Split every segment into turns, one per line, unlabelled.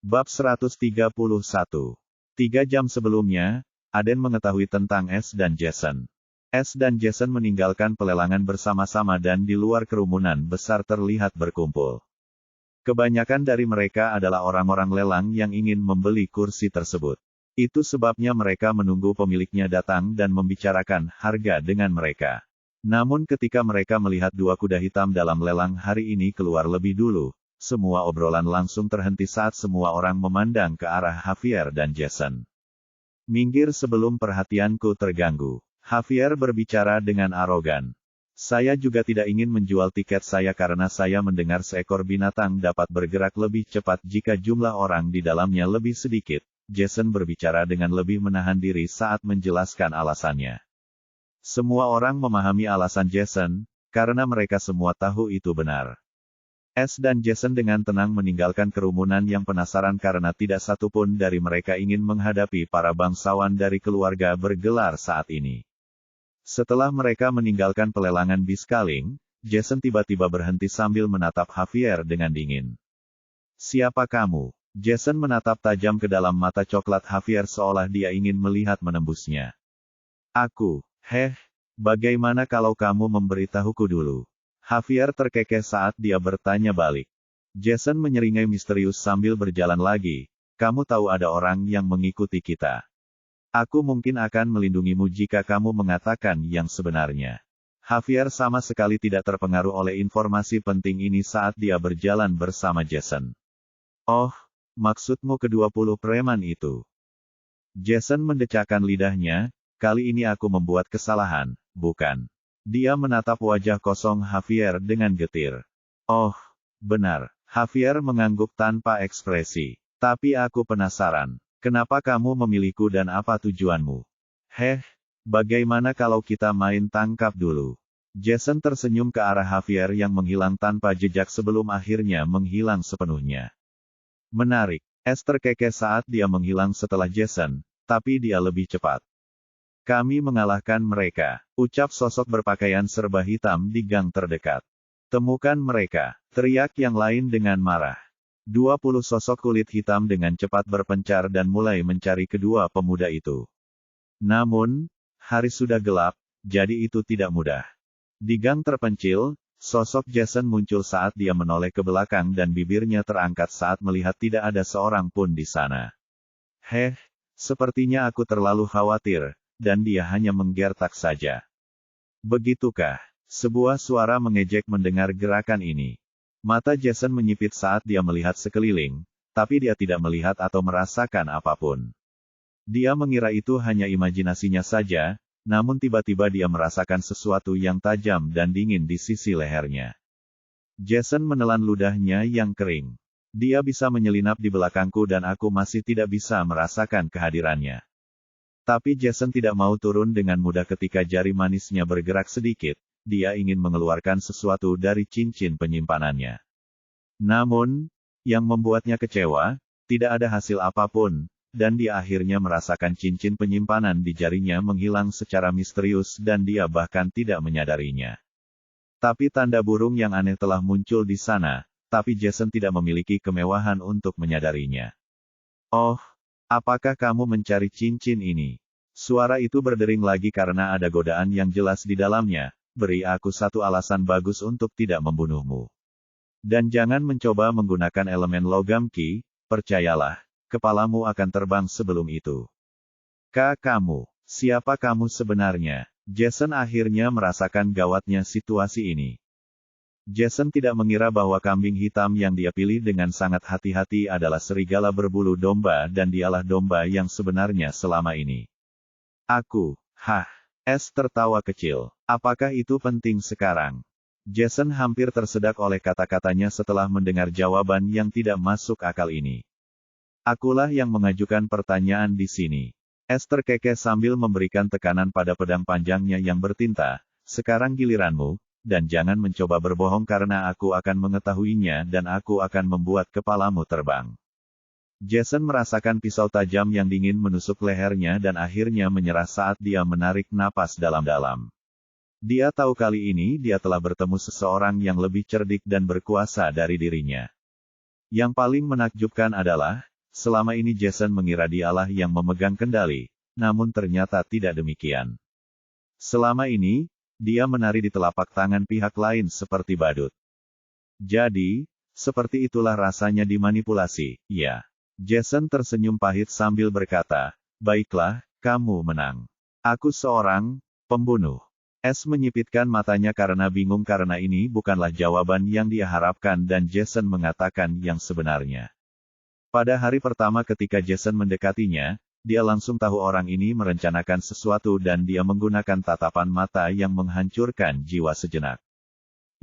Bab 131. 3 jam sebelumnya, Aden mengetahui tentang S dan Jason. S dan Jason meninggalkan pelelangan bersama-sama dan di luar kerumunan besar terlihat berkumpul. Kebanyakan dari mereka adalah orang-orang lelang yang ingin membeli kursi tersebut. Itu sebabnya mereka menunggu pemiliknya datang dan membicarakan harga dengan mereka. Namun ketika mereka melihat dua kuda hitam dalam lelang hari ini keluar lebih dulu, semua obrolan langsung terhenti saat semua orang memandang ke arah Javier dan Jason. "Minggir sebelum perhatianku terganggu," Javier berbicara dengan arogan. "Saya juga tidak ingin menjual tiket saya karena saya mendengar seekor binatang dapat bergerak lebih cepat jika jumlah orang di dalamnya lebih sedikit." Jason berbicara dengan lebih menahan diri saat menjelaskan alasannya. Semua orang memahami alasan Jason, karena mereka semua tahu itu benar. S dan Jason dengan tenang meninggalkan kerumunan yang penasaran karena tidak satu pun dari mereka ingin menghadapi para bangsawan dari keluarga bergelar saat ini. Setelah mereka meninggalkan pelelangan Biskaling, Jason tiba-tiba berhenti sambil menatap Javier dengan dingin. "Siapa kamu?" Jason menatap tajam ke dalam mata coklat Javier seolah dia ingin melihat menembusnya. "Aku, bagaimana kalau kamu memberitahuku dulu?" Javier terkekeh saat dia bertanya balik. Jason menyeringai misterius sambil berjalan lagi. "Kamu tahu ada orang yang mengikuti kita. Aku mungkin akan melindungimu jika kamu mengatakan yang sebenarnya." Javier sama sekali tidak terpengaruh oleh informasi penting ini saat dia berjalan bersama Jason. "Oh, maksudmu ke-20 preman itu?" Jason mendecakkan lidahnya. "Kali ini aku membuat kesalahan, bukan?" Dia menatap wajah kosong Javier dengan getir. "Oh, benar." Javier mengangguk tanpa ekspresi. "Tapi aku penasaran. Kenapa kamu memilihku dan apa tujuanmu?" Bagaimana kalau kita main tangkap dulu?" Jason tersenyum ke arah Javier yang menghilang tanpa jejak sebelum akhirnya menghilang sepenuhnya. Menarik. S terkekeh saat dia menghilang setelah Jason, tapi dia lebih cepat. "Kami mengalahkan mereka," ucap sosok berpakaian serba hitam di gang terdekat. "Temukan mereka," teriak yang lain dengan marah. 20 sosok kulit hitam dengan cepat berpencar dan mulai mencari kedua pemuda itu. Namun, hari sudah gelap, jadi itu tidak mudah. Di gang terpencil, sosok Jason muncul saat dia menoleh ke belakang dan bibirnya terangkat saat melihat tidak ada seorang pun di sana. Sepertinya aku terlalu khawatir. Dan dia hanya menggertak saja. "Begitukah?" Sebuah suara mengejek mendengar gerakan ini. Mata Jason menyipit saat dia melihat sekeliling, tapi dia tidak melihat atau merasakan apapun. Dia mengira itu hanya imajinasinya saja, namun tiba-tiba dia merasakan sesuatu yang tajam dan dingin di sisi lehernya. Jason menelan ludahnya yang kering. "Dia bisa menyelinap di belakangku dan aku masih tidak bisa merasakan kehadirannya." Tapi Jason tidak mau turun dengan mudah ketika jari manisnya bergerak sedikit, dia ingin mengeluarkan sesuatu dari cincin penyimpanannya. Namun, yang membuatnya kecewa, tidak ada hasil apapun, dan dia akhirnya merasakan cincin penyimpanan di jarinya menghilang secara misterius dan dia bahkan tidak menyadarinya. Tapi tanda burung yang aneh telah muncul di sana, tapi Jason tidak memiliki kemewahan untuk menyadarinya. "Oh, apakah kamu mencari cincin ini?" Suara itu berdering lagi karena ada godaan yang jelas di dalamnya. "Beri aku satu alasan bagus untuk tidak membunuhmu. Dan jangan mencoba menggunakan elemen logam Ki, percayalah, kepalamu akan terbang sebelum itu." Kamu, siapa kamu sebenarnya?" Jason akhirnya merasakan gawatnya situasi ini. Jason tidak mengira bahwa kambing hitam yang dia pilih dengan sangat hati-hati adalah serigala berbulu domba dan dialah domba yang sebenarnya selama ini. "Aku, S tertawa kecil. "Apakah itu penting sekarang?" Jason hampir tersedak oleh kata-katanya setelah mendengar jawaban yang tidak masuk akal ini. "Akulah yang mengajukan pertanyaan di sini." S terkekeh sambil memberikan tekanan pada pedang panjangnya yang bertinta. "Sekarang giliranmu, dan jangan mencoba berbohong karena aku akan mengetahuinya dan aku akan membuat kepalamu terbang." Jason merasakan pisau tajam yang dingin menusuk lehernya dan akhirnya menyerah saat dia menarik napas dalam-dalam. Dia tahu kali ini dia telah bertemu seseorang yang lebih cerdik dan berkuasa dari dirinya. Yang paling menakjubkan adalah, selama ini Jason mengira dialah yang memegang kendali, namun ternyata tidak demikian. Selama ini, dia menari di telapak tangan pihak lain seperti badut. Jadi, seperti itulah rasanya dimanipulasi, ya. Jason tersenyum pahit sambil berkata, baiklah, kamu menang. Aku seorang pembunuh. S menyipitkan matanya karena bingung karena ini bukanlah jawaban yang dia harapkan dan Jason mengatakan yang sebenarnya. Pada hari pertama ketika Jason mendekatinya, dia langsung tahu orang ini merencanakan sesuatu dan dia menggunakan tatapan mata yang menghancurkan jiwa sejenak.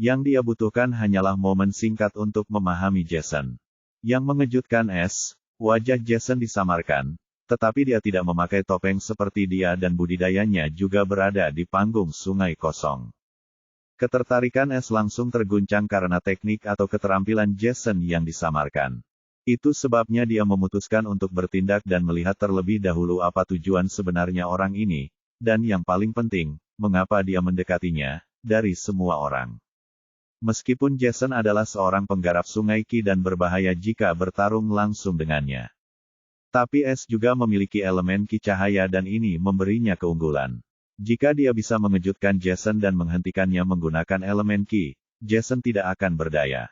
Yang dia butuhkan hanyalah momen singkat untuk memahami Jason. Yang mengejutkan S, wajah Jason disamarkan, tetapi dia tidak memakai topeng seperti dia dan budidayanya juga berada di panggung sungai kosong. Ketertarikan S langsung terguncang karena teknik atau keterampilan Jason yang disamarkan. Itu sebabnya dia memutuskan untuk bertindak dan melihat terlebih dahulu apa tujuan sebenarnya orang ini, dan yang paling penting, mengapa dia mendekatinya, dari semua orang. Meskipun Jason adalah seorang penggarap sungai Qi dan berbahaya jika bertarung langsung dengannya. Tapi S juga memiliki elemen Qi cahaya dan ini memberinya keunggulan. Jika dia bisa mengejutkan Jason dan menghentikannya menggunakan elemen Qi, Jason tidak akan berdaya.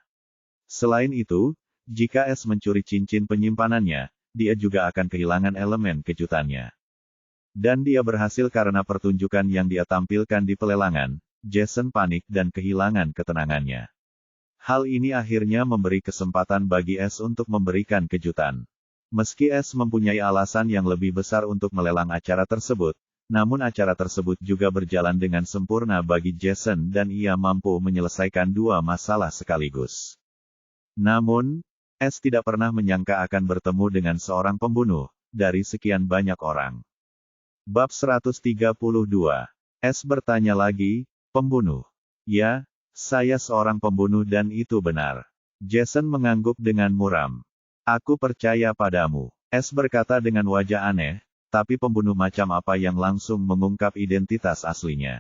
Selain itu, jika S mencuri cincin penyimpanannya, dia juga akan kehilangan elemen kejutannya. Dan dia berhasil karena pertunjukan yang dia tampilkan di pelelangan, Jason panik dan kehilangan ketenangannya. Hal ini akhirnya memberi kesempatan bagi S untuk memberikan kejutan. Meski S mempunyai alasan yang lebih besar untuk melelang acara tersebut, namun acara tersebut juga berjalan dengan sempurna bagi Jason dan ia mampu menyelesaikan dua masalah sekaligus. Namun, S tidak pernah menyangka akan bertemu dengan seorang pembunuh, dari sekian banyak orang. Bab 132. S bertanya lagi, pembunuh? Ya, saya seorang pembunuh dan itu benar. Jason mengangguk dengan muram. Aku percaya padamu. S berkata dengan wajah aneh, tapi pembunuh macam apa yang langsung mengungkap identitas aslinya?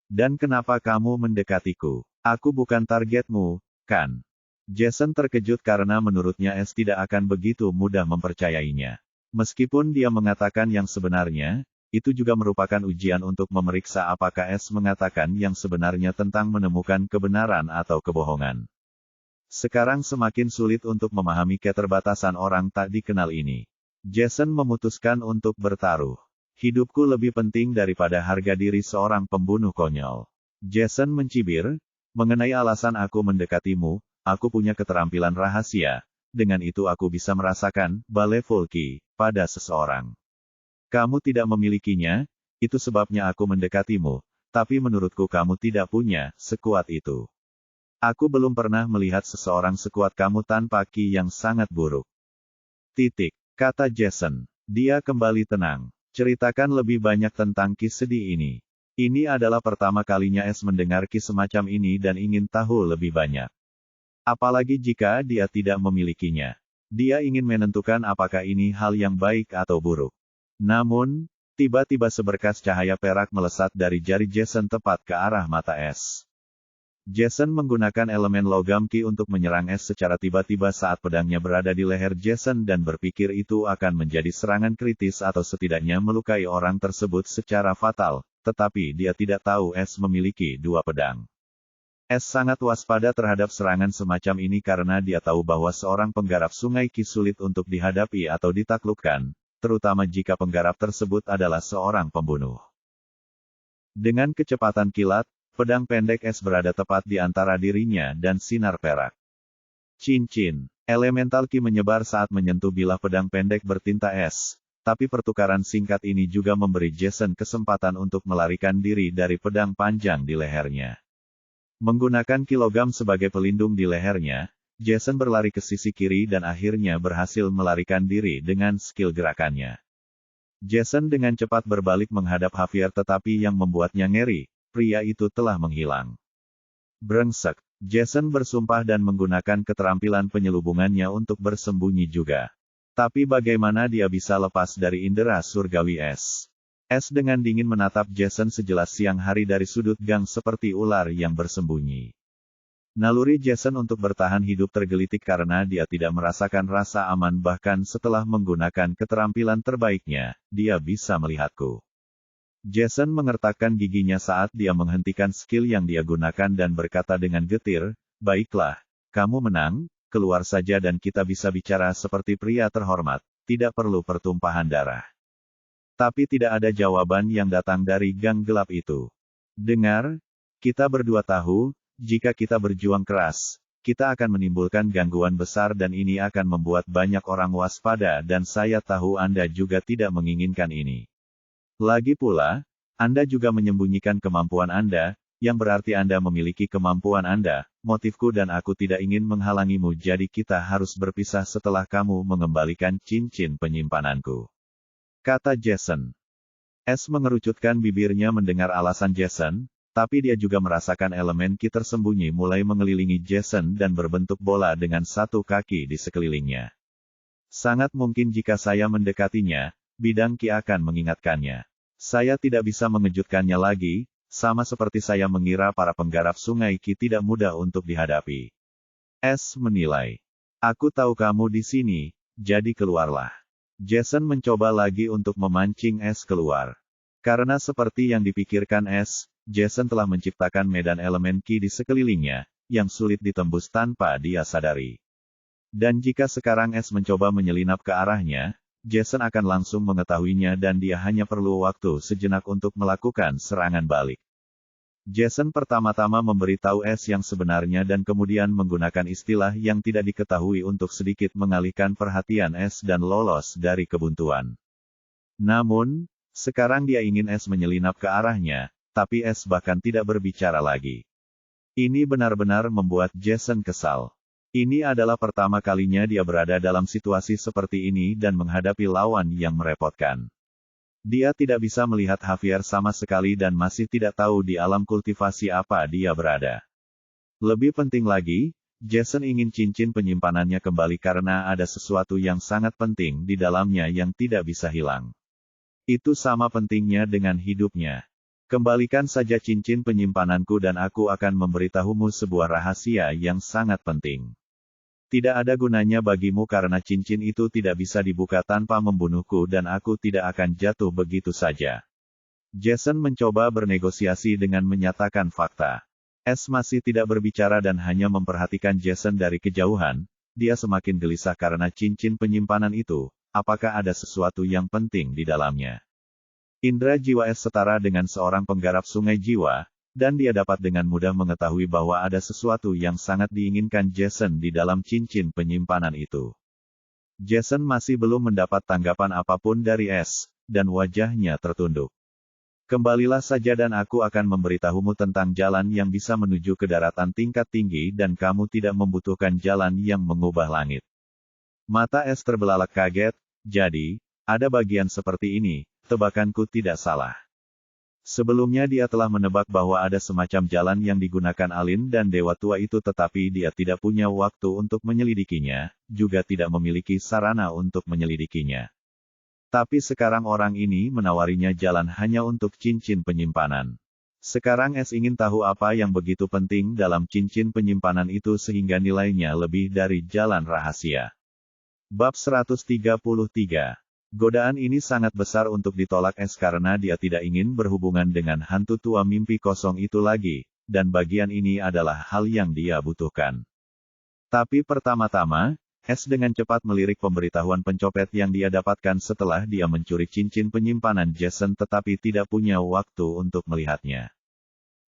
Dan kenapa kamu mendekatiku? Aku bukan targetmu, kan? Jason terkejut karena menurutnya S tidak akan begitu mudah mempercayainya. Meskipun dia mengatakan yang sebenarnya, itu juga merupakan ujian untuk memeriksa apakah S mengatakan yang sebenarnya tentang menemukan kebenaran atau kebohongan. Sekarang semakin sulit untuk memahami keterbatasan orang tak dikenal ini. Jason memutuskan untuk bertaruh. Hidupku lebih penting daripada harga diri seorang pembunuh konyol. Jason mencibir, mengenai alasan aku mendekatimu, aku punya keterampilan rahasia, dengan itu aku bisa merasakan baleful Qi pada seseorang. Kamu tidak memilikinya, itu sebabnya aku mendekatimu, tapi menurutku kamu tidak punya sekuat itu. Aku belum pernah melihat seseorang sekuat kamu tanpa Qi yang sangat buruk. Kata Jason. Dia kembali tenang. Ceritakan lebih banyak tentang Qi sedih ini. Ini adalah pertama kalinya S mendengar Qi semacam ini dan ingin tahu lebih banyak. Apalagi jika dia tidak memilikinya. Dia ingin menentukan apakah ini hal yang baik atau buruk. Namun, tiba-tiba seberkas cahaya perak melesat dari jari Jason tepat ke arah mata S. Jason menggunakan elemen logam Qi untuk menyerang S secara tiba-tiba saat pedangnya berada di leher Jason dan berpikir itu akan menjadi serangan kritis atau setidaknya melukai orang tersebut secara fatal, tetapi dia tidak tahu S memiliki dua pedang. S sangat waspada terhadap serangan semacam ini karena dia tahu bahwa seorang penggarap sungai Qi sulit untuk dihadapi atau ditaklukkan, terutama jika penggarap tersebut adalah seorang pembunuh. Dengan kecepatan kilat, pedang pendek S berada tepat di antara dirinya dan sinar perak. Cincin. Elemental Qi menyebar saat menyentuh bilah pedang pendek bertinta S, tapi pertukaran singkat ini juga memberi Jason kesempatan untuk melarikan diri dari pedang panjang di lehernya. Menggunakan kilogam sebagai pelindung di lehernya, Jason berlari ke sisi kiri dan akhirnya berhasil melarikan diri dengan skill gerakannya. Jason dengan cepat berbalik menghadap Javier tetapi yang membuatnya ngeri, pria itu telah menghilang. Brengsek. Jason bersumpah dan menggunakan keterampilan penyelubungannya untuk bersembunyi juga. Tapi bagaimana dia bisa lepas dari indera surgawi S? S dengan dingin menatap Jason sejelas siang hari dari sudut gang seperti ular yang bersembunyi. Naluri Jason untuk bertahan hidup tergelitik karena dia tidak merasakan rasa aman bahkan setelah menggunakan keterampilan terbaiknya, dia bisa melihatku. Jason mengertakkan giginya saat dia menghentikan skill yang dia gunakan dan berkata dengan getir, "Baiklah, kamu menang, keluar saja dan kita bisa bicara seperti pria terhormat, tidak perlu pertumpahan darah." Tapi tidak ada jawaban yang datang dari gang gelap itu. "Dengar, kita berdua tahu, jika kita berjuang keras, kita akan menimbulkan gangguan besar dan ini akan membuat banyak orang waspada dan saya tahu Anda juga tidak menginginkan ini. Lagi pula, Anda juga menyembunyikan kemampuan Anda, yang berarti Anda memiliki kemampuan Anda, motifku dan aku tidak ingin menghalangimu jadi kita harus berpisah setelah kamu mengembalikan cincin penyimpananku," kata Jason. S mengerucutkan bibirnya mendengar alasan Jason, tapi dia juga merasakan elemen ki tersembunyi mulai mengelilingi Jason dan berbentuk bola dengan satu kaki di sekelilingnya. Sangat mungkin jika saya mendekatinya, bidang ki akan mengingatkannya. Saya tidak bisa mengejutkannya lagi, sama seperti saya mengira para penggarap sungai ki tidak mudah untuk dihadapi. S menilai. "Aku tahu kamu di sini, jadi keluarlah." Jason mencoba lagi untuk memancing S keluar. Karena seperti yang dipikirkan S, Jason telah menciptakan medan elemen ki di sekelilingnya, yang sulit ditembus tanpa dia sadari. Dan jika sekarang S mencoba menyelinap ke arahnya, Jason akan langsung mengetahuinya dan dia hanya perlu waktu sejenak untuk melakukan serangan balik. Jason pertama-tama memberitahu S yang sebenarnya dan kemudian menggunakan istilah yang tidak diketahui untuk sedikit mengalihkan perhatian S dan lolos dari kebuntuan. Namun, sekarang dia ingin S menyelinap ke arahnya, tapi S bahkan tidak berbicara lagi. Ini benar-benar membuat Jason kesal. Ini adalah pertama kalinya dia berada dalam situasi seperti ini dan menghadapi lawan yang merepotkan. Dia tidak bisa melihat Javier sama sekali dan masih tidak tahu di alam kultivasi apa dia berada. Lebih penting lagi, Jason ingin cincin penyimpanannya kembali karena ada sesuatu yang sangat penting di dalamnya yang tidak bisa hilang. Itu sama pentingnya dengan hidupnya. "Kembalikan saja cincin penyimpananku dan aku akan memberitahumu sebuah rahasia yang sangat penting. Tidak ada gunanya bagimu karena cincin itu tidak bisa dibuka tanpa membunuhku dan aku tidak akan jatuh begitu saja." Jason mencoba bernegosiasi dengan menyatakan fakta. S masih tidak berbicara dan hanya memperhatikan Jason dari kejauhan, dia semakin gelisah karena cincin penyimpanan itu, apakah ada sesuatu yang penting di dalamnya. Indra jiwa S setara dengan seorang penggarap sungai jiwa, dan dia dapat dengan mudah mengetahui bahwa ada sesuatu yang sangat diinginkan Jason di dalam cincin penyimpanan itu. Jason masih belum mendapat tanggapan apapun dari S, dan wajahnya tertunduk. "Kembalilah saja dan aku akan memberitahumu tentang jalan yang bisa menuju ke daratan tingkat tinggi dan kamu tidak membutuhkan jalan yang mengubah langit." Mata S terbelalak kaget, jadi, ada bagian seperti ini. Tebakanku tidak salah. Sebelumnya dia telah menebak bahwa ada semacam jalan yang digunakan Alin dan Dewa Tua itu tetapi dia tidak punya waktu untuk menyelidikinya, juga tidak memiliki sarana untuk menyelidikinya. Tapi sekarang orang ini menawarinya jalan hanya untuk cincin penyimpanan. Sekarang S ingin tahu apa yang begitu penting dalam cincin penyimpanan itu sehingga nilainya lebih dari jalan rahasia. Bab 133. Godaan ini sangat besar untuk ditolak S karena dia tidak ingin berhubungan dengan hantu tua mimpi kosong itu lagi, dan bagian ini adalah hal yang dia butuhkan. Tapi pertama-tama, S dengan cepat melirik pemberitahuan pencopet yang dia dapatkan setelah dia mencuri cincin penyimpanan Jason tetapi tidak punya waktu untuk melihatnya.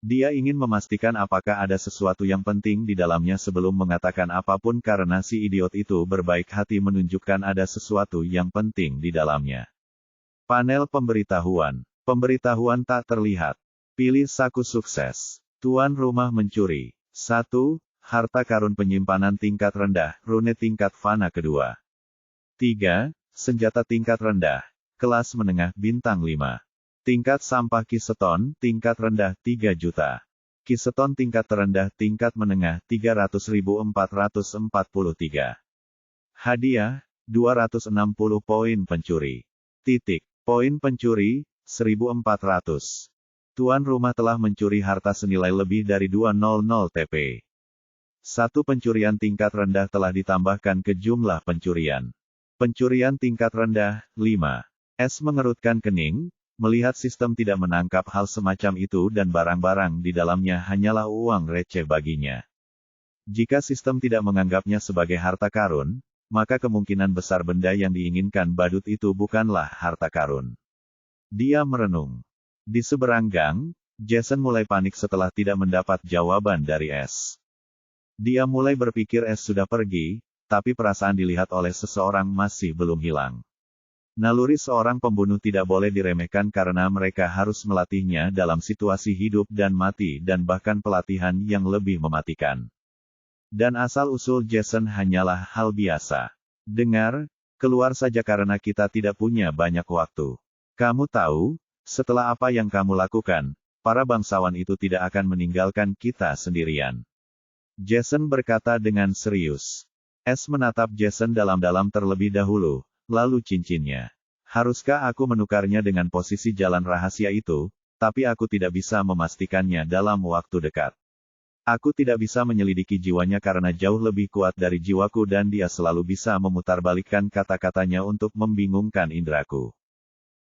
Dia ingin memastikan apakah ada sesuatu yang penting di dalamnya sebelum mengatakan apapun karena si idiot itu berbaik hati menunjukkan ada sesuatu yang penting di dalamnya. Panel pemberitahuan. Pemberitahuan tak terlihat. Pilih saku sukses. Tuan rumah mencuri. 1. Harta karun penyimpanan tingkat rendah, rune tingkat fana kedua. 3. Senjata tingkat rendah. Kelas menengah bintang 5. Tingkat sampah kiseton, tingkat rendah 3 juta. Kiseton tingkat terendah tingkat menengah 300.443. Hadiah, 260 poin pencuri. Titik. Poin pencuri, 1400. Tuan rumah telah mencuri harta senilai lebih dari 200 TP. Satu pencurian tingkat rendah telah ditambahkan ke jumlah pencurian. Pencurian tingkat rendah, 5. S mengerutkan kening, melihat sistem tidak menangkap hal semacam itu dan barang-barang di dalamnya hanyalah uang receh baginya. Jika sistem tidak menganggapnya sebagai harta karun, maka kemungkinan besar benda yang diinginkan badut itu bukanlah harta karun. Dia merenung. Di seberang gang, Jason mulai panik setelah tidak mendapat jawaban dari S. Dia mulai berpikir S sudah pergi, tapi perasaan dilihat oleh seseorang masih belum hilang. Naluri seorang pembunuh tidak boleh diremehkan karena mereka harus melatihnya dalam situasi hidup dan mati dan bahkan pelatihan yang lebih mematikan. Dan asal-usul Jason hanyalah hal biasa. Dengar, keluar saja karena kita tidak punya banyak waktu. Kamu tahu, setelah apa yang kamu lakukan, para bangsawan itu tidak akan meninggalkan kita sendirian. Jason berkata dengan serius. S menatap Jason dalam-dalam terlebih dahulu, lalu cincinnya. Haruskah aku menukarnya dengan posisi jalan rahasia itu, tapi aku tidak bisa memastikannya dalam waktu dekat. Aku tidak bisa menyelidiki jiwanya karena jauh lebih kuat dari jiwaku dan dia selalu bisa memutarbalikkan kata-katanya untuk membingungkan indraku.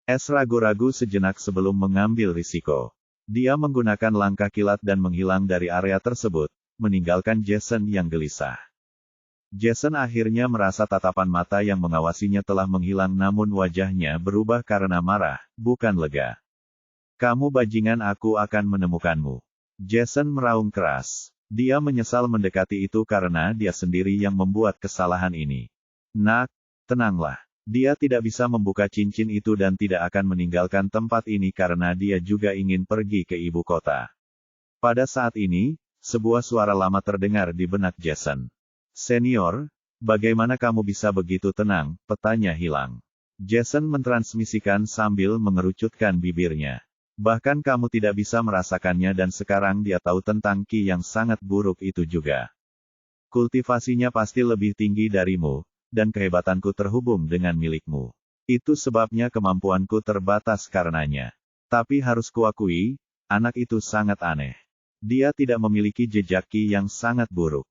S ragu-ragu sejenak sebelum mengambil risiko. Dia menggunakan langkah kilat dan menghilang dari area tersebut, meninggalkan Jason yang gelisah. Jason akhirnya merasa tatapan mata yang mengawasinya telah menghilang namun wajahnya berubah karena marah, bukan lega. Kamu bajingan, aku akan menemukanmu. Jason meraung keras. Dia menyesal mendekati itu karena dia sendiri yang membuat kesalahan ini. Nak, tenanglah. Dia tidak bisa membuka cincin itu dan tidak akan meninggalkan tempat ini karena dia juga ingin pergi ke ibu kota. Pada saat ini, sebuah suara lama terdengar di benak Jason. Senior, bagaimana kamu bisa begitu tenang? Petanya hilang. Jason mentransmisikan sambil mengerucutkan bibirnya. Bahkan kamu tidak bisa merasakannya dan sekarang dia tahu tentang ki yang sangat buruk itu juga. Kultivasinya pasti lebih tinggi darimu, dan kehebatanku terhubung dengan milikmu. Itu sebabnya kemampuanku terbatas karenanya. Tapi harus kuakui, anak itu sangat aneh. Dia tidak memiliki jejak ki yang sangat buruk.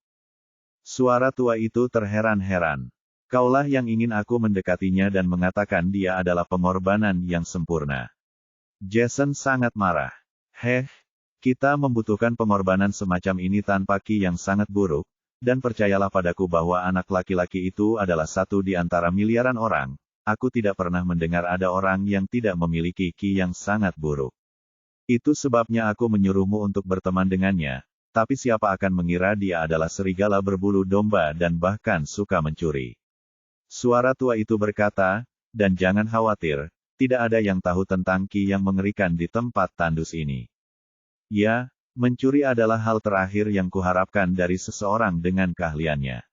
Suara tua itu terheran-heran. Kaulah yang ingin aku mendekatinya dan mengatakan dia adalah pengorbanan yang sempurna. Jason sangat marah. Kita membutuhkan pengorbanan semacam ini tanpa ki yang sangat buruk, dan percayalah padaku bahwa anak laki-laki itu adalah satu di antara miliaran orang. Aku tidak pernah mendengar ada orang yang tidak memiliki ki yang sangat buruk. Itu sebabnya aku menyuruhmu untuk berteman dengannya, tapi siapa akan mengira dia adalah serigala berbulu domba dan bahkan suka mencuri. Suara tua itu berkata, dan jangan khawatir, tidak ada yang tahu tentang ki yang mengerikan di tempat tandus ini. Ya, mencuri adalah hal terakhir yang kuharapkan dari seseorang dengan keahliannya.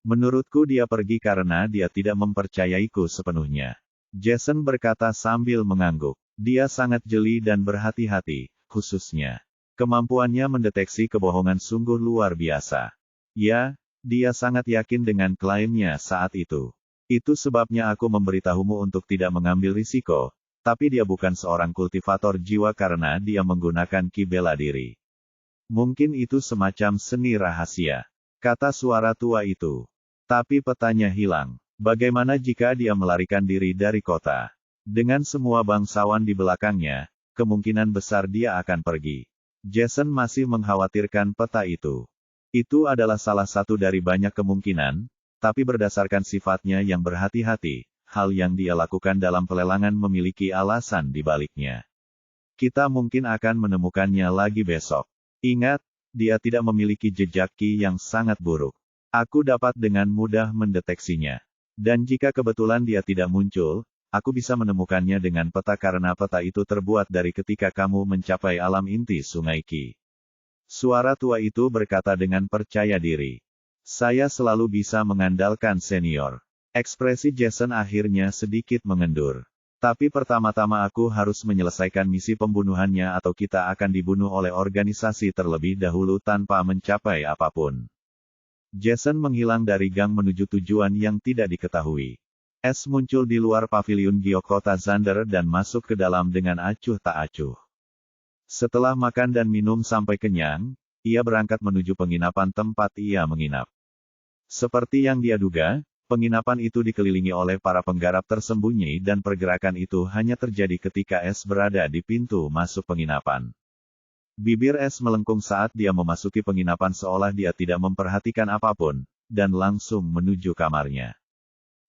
Menurutku dia pergi karena dia tidak mempercayaiku sepenuhnya. Jason berkata sambil mengangguk. Dia sangat jeli dan berhati-hati, khususnya. Kemampuannya mendeteksi kebohongan sungguh luar biasa. Ya, dia sangat yakin dengan klaimnya saat itu. Itu sebabnya aku memberitahumu untuk tidak mengambil risiko, tapi dia bukan seorang kultivator jiwa karena dia menggunakan ki bela diri. Mungkin itu semacam seni rahasia, kata suara tua itu. Tapi petanya hilang. Bagaimana jika dia melarikan diri dari kota? Dengan semua bangsawan di belakangnya, kemungkinan besar dia akan pergi. Jason masih mengkhawatirkan peta itu. Itu adalah salah satu dari banyak kemungkinan, tapi berdasarkan sifatnya yang berhati-hati, hal yang dia lakukan dalam pelelangan memiliki alasan di baliknya. Kita mungkin akan menemukannya lagi besok. Ingat, dia tidak memiliki jejak ki yang sangat buruk. Aku dapat dengan mudah mendeteksinya. Dan jika kebetulan dia tidak muncul, aku bisa menemukannya dengan peta karena peta itu terbuat dari ketika kamu mencapai alam inti Sungai Ki. Suara tua itu berkata dengan percaya diri. Saya selalu bisa mengandalkan senior. Ekspresi Jason akhirnya sedikit mengendur. Tapi pertama-tama aku harus menyelesaikan misi pembunuhannya atau kita akan dibunuh oleh organisasi terlebih dahulu tanpa mencapai apapun. Jason menghilang dari gang menuju tujuan yang tidak diketahui. S muncul di luar paviliun giok kota Xander dan masuk ke dalam dengan acuh tak acuh. Setelah makan dan minum sampai kenyang, ia berangkat menuju penginapan tempat ia menginap. Seperti yang dia duga, penginapan itu dikelilingi oleh para penggarap tersembunyi dan pergerakan itu hanya terjadi ketika S berada di pintu masuk penginapan. Bibir S melengkung saat dia memasuki penginapan seolah dia tidak memperhatikan apapun, dan langsung menuju kamarnya.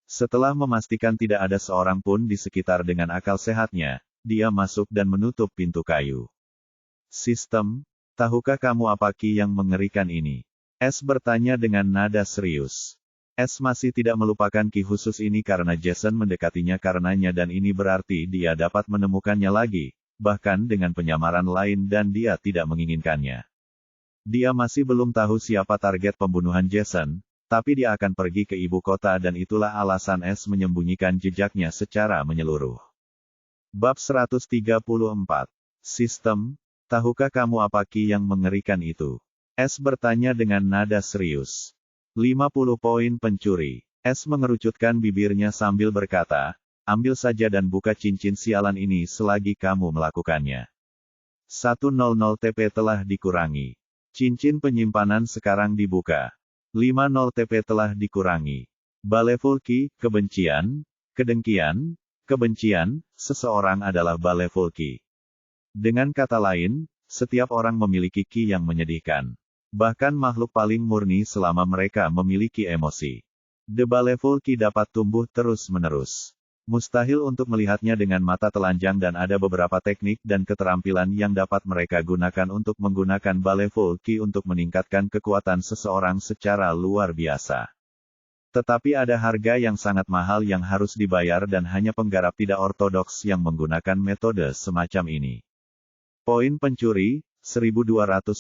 Setelah memastikan tidak ada seorang pun di sekitar dengan akal sehatnya, dia masuk dan menutup pintu kayu. Sistem, tahukah kamu apa ki yang mengerikan ini? S bertanya dengan nada serius. S masih tidak melupakan ki khusus ini karena Jason mendekatinya karenanya dan ini berarti dia dapat menemukannya lagi, bahkan dengan penyamaran lain dan dia tidak menginginkannya. Dia masih belum tahu siapa target pembunuhan Jason, tapi dia akan pergi ke ibu kota dan itulah alasan S menyembunyikan jejaknya secara menyeluruh. Bab 134. Sistem, tahukah kamu apa ki yang mengerikan itu? S bertanya dengan nada serius. 50 poin pencuri. S mengerucutkan bibirnya sambil berkata, ambil saja dan buka cincin sialan ini selagi kamu melakukannya. 100 TP telah dikurangi. Cincin penyimpanan sekarang dibuka. 50 TP telah dikurangi. Baleful Ki, kebencian, kedengkian, kebencian, seseorang adalah Baleful Ki. Dengan kata lain, setiap orang memiliki ki yang menyedihkan. Bahkan makhluk paling murni selama mereka memiliki emosi. The Baleful Ki dapat tumbuh terus-menerus. Mustahil untuk melihatnya dengan mata telanjang dan ada beberapa teknik dan keterampilan yang dapat mereka gunakan untuk menggunakan Baleful Ki untuk meningkatkan kekuatan seseorang secara luar biasa. Tetapi ada harga yang sangat mahal yang harus dibayar dan hanya penggarap tidak ortodoks yang menggunakan metode semacam ini. Poin pencuri, 1250.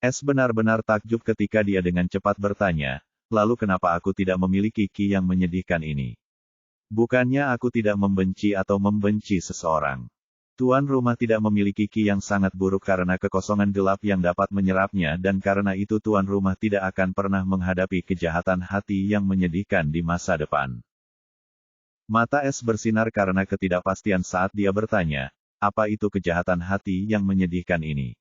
S benar-benar takjub ketika dia dengan cepat bertanya, lalu kenapa aku tidak memiliki ki yang menyedihkan ini? Bukannya aku tidak membenci atau membenci seseorang. Tuan rumah tidak memiliki ki yang sangat buruk karena kekosongan gelap yang dapat menyerapnya dan karena itu tuan rumah tidak akan pernah menghadapi kejahatan hati yang menyedihkan di masa depan. Mata S bersinar karena ketidakpastian saat dia bertanya, apa itu kejahatan hati yang menyedihkan ini?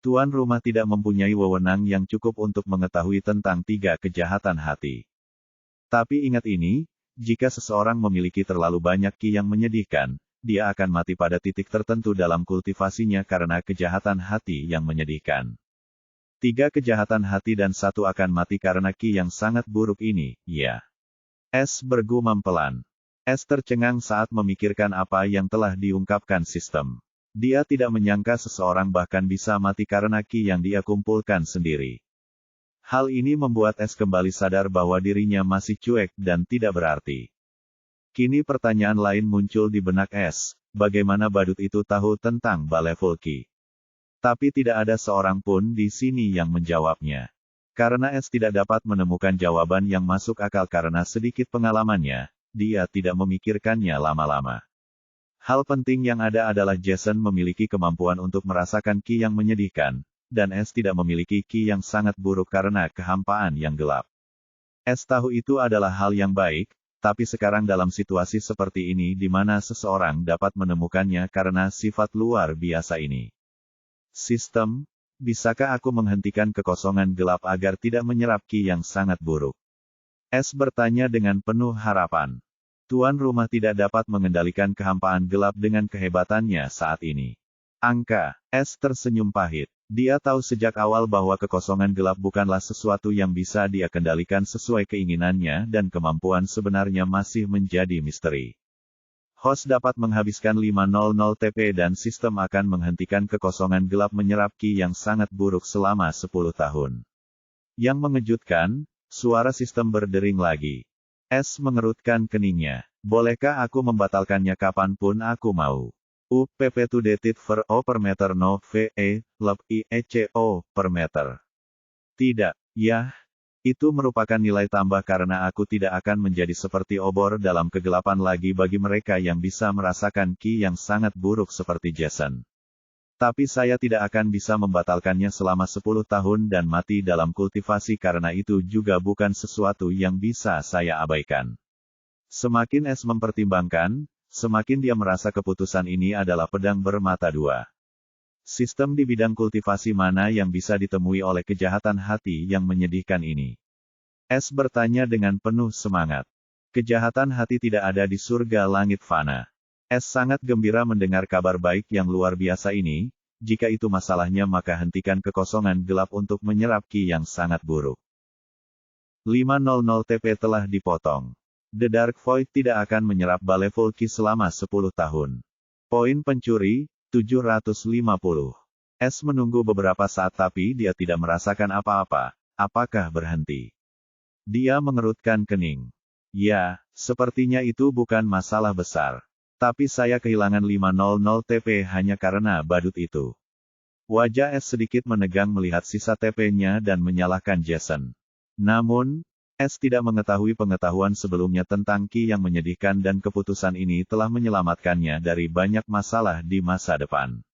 Tuan rumah tidak mempunyai wewenang yang cukup untuk mengetahui tentang 3 kejahatan hati. Tapi ingat ini, jika seseorang memiliki terlalu banyak ki yang menyedihkan, dia akan mati pada titik tertentu dalam kultivasinya karena kejahatan hati yang menyedihkan. 3 kejahatan hati dan 1 akan mati karena ki yang sangat buruk ini, ya. S bergumam pelan. S tercengang saat memikirkan apa yang telah diungkapkan sistem. Dia tidak menyangka seseorang bahkan bisa mati karena ki yang dia kumpulkan sendiri. Hal ini membuat S kembali sadar bahwa dirinya masih cuek dan tidak berarti. Kini pertanyaan lain muncul di benak S, bagaimana badut itu tahu tentang Baleful Ki? Tapi tidak ada seorang pun di sini yang menjawabnya. Karena S tidak dapat menemukan jawaban yang masuk akal karena sedikit pengalamannya, dia tidak memikirkannya lama-lama. Hal penting yang ada adalah Jason memiliki kemampuan untuk merasakan ki yang menyedihkan, dan S tidak memiliki ki yang sangat buruk karena kehampaan yang gelap. S tahu itu adalah hal yang baik, tapi sekarang dalam situasi seperti ini di mana seseorang dapat menemukannya karena sifat luar biasa ini. Sistem, bisakah aku menghentikan kekosongan gelap agar tidak menyerap ki yang sangat buruk? S bertanya dengan penuh harapan. Tuan rumah tidak dapat mengendalikan kehampaan gelap dengan kehebatannya saat ini. Angka, S tersenyum pahit. Dia tahu sejak awal bahwa kekosongan gelap bukanlah sesuatu yang bisa dia kendalikan sesuai keinginannya dan kemampuan sebenarnya masih menjadi misteri. Host dapat menghabiskan 500 TP dan sistem akan menghentikan kekosongan gelap menyerap ki yang sangat buruk selama 10 tahun. Yang mengejutkan, suara sistem berdering lagi. S mengerutkan keningnya. Bolehkah aku membatalkannya kapanpun aku mau? UPP to dated for O per meter no VE, lab IECO per meter. Tidak, ya. Itu merupakan nilai tambah karena aku tidak akan menjadi seperti obor dalam kegelapan lagi bagi mereka yang bisa merasakan ki yang sangat buruk seperti Jason. Tapi saya tidak akan bisa membatalkannya selama 10 tahun dan mati dalam kultivasi karena itu juga bukan sesuatu yang bisa saya abaikan. Semakin S mempertimbangkan, semakin dia merasa keputusan ini adalah pedang bermata dua. Sistem di bidang kultivasi mana yang bisa ditemui oleh kejahatan hati yang menyedihkan ini? S bertanya dengan penuh semangat. Kejahatan hati tidak ada di surga langit fana. S sangat gembira mendengar kabar baik yang luar biasa ini. Jika itu masalahnya maka hentikan kekosongan gelap untuk menyerap ki yang sangat buruk. 500 TP telah dipotong. The Dark Void tidak akan menyerap Baleful Ki selama 10 tahun. Poin pencuri, 750. S menunggu beberapa saat tapi dia tidak merasakan apa-apa. Apakah berhenti? Dia mengerutkan kening. Ya, sepertinya itu bukan masalah besar. Tapi saya kehilangan 500 TP hanya karena badut itu. Wajah S sedikit menegang melihat sisa TP-nya dan menyalahkan Jason. Namun, S tidak mengetahui pengetahuan sebelumnya tentang Ki yang menyedihkan dan keputusan ini telah menyelamatkannya dari banyak masalah di masa depan.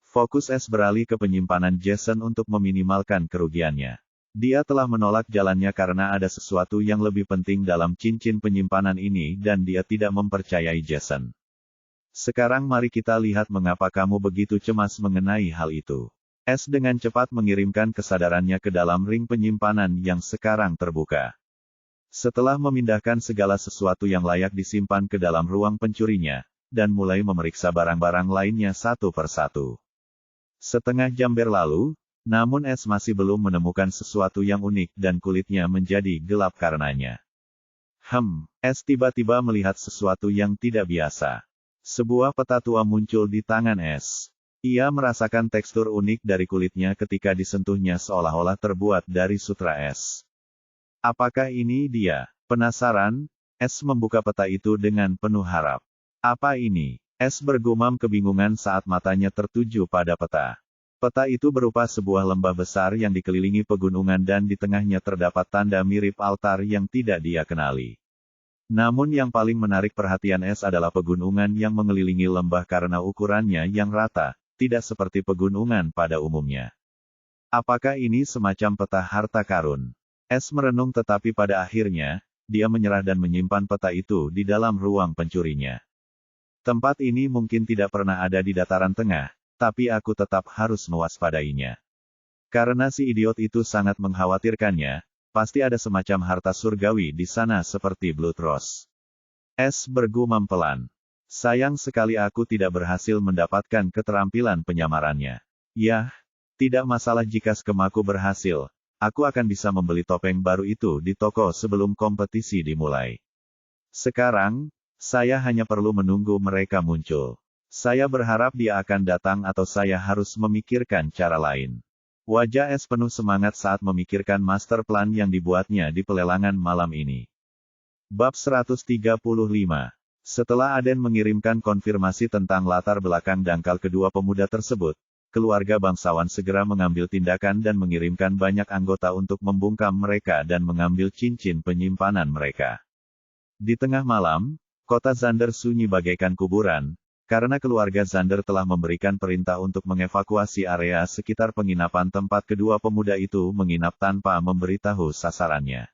Fokus S beralih ke penyimpanan Jason untuk meminimalkan kerugiannya. Dia telah menolak jalannya karena ada sesuatu yang lebih penting dalam cincin penyimpanan ini dan dia tidak mempercayai Jason. Sekarang mari kita lihat mengapa kamu begitu cemas mengenai hal itu. S dengan cepat mengirimkan kesadarannya ke dalam ring penyimpanan yang sekarang terbuka. Setelah memindahkan segala sesuatu yang layak disimpan ke dalam ruang pencurinya, dan mulai memeriksa barang-barang lainnya satu persatu. Setengah jam berlalu, namun S masih belum menemukan sesuatu yang unik dan kulitnya menjadi gelap karenanya. S tiba-tiba melihat sesuatu yang tidak biasa. Sebuah peta tua muncul di tangan S. Ia merasakan tekstur unik dari kulitnya ketika disentuhnya seolah-olah terbuat dari sutra es. Apakah ini dia? Penasaran, S membuka peta itu dengan penuh harap. Apa ini? S bergumam kebingungan saat matanya tertuju pada peta. Peta itu berupa sebuah lembah besar yang dikelilingi pegunungan dan di tengahnya terdapat tanda mirip altar yang tidak dia kenali. Namun yang paling menarik perhatian S adalah pegunungan yang mengelilingi lembah karena ukurannya yang rata. Tidak seperti pegunungan pada umumnya. Apakah ini semacam peta harta karun? S merenung tetapi pada akhirnya, dia menyerah dan menyimpan peta itu di dalam ruang pencurinya. Tempat ini mungkin tidak pernah ada di dataran tengah, tapi aku tetap harus mewaspadainya. Karena si idiot itu sangat mengkhawatirkannya, pasti ada semacam harta surgawi di sana seperti Blood Rose. S bergumam pelan. Sayang sekali aku tidak berhasil mendapatkan keterampilan penyamarannya. Yah, tidak masalah jika skemaku berhasil. Aku akan bisa membeli topeng baru itu di toko sebelum kompetisi dimulai. Sekarang, saya hanya perlu menunggu mereka muncul. Saya berharap dia akan datang atau saya harus memikirkan cara lain. Wajah S penuh semangat saat memikirkan master plan yang dibuatnya di pelelangan malam ini. Bab 135. Setelah Aden mengirimkan konfirmasi tentang latar belakang dangkal kedua pemuda tersebut, keluarga bangsawan segera mengambil tindakan dan mengirimkan banyak anggota untuk membungkam mereka dan mengambil cincin penyimpanan mereka. Di tengah malam, kota Zander sunyi bagaikan kuburan, karena keluarga Zander telah memberikan perintah untuk mengevakuasi area sekitar penginapan tempat kedua pemuda itu menginap tanpa memberitahu sasarannya.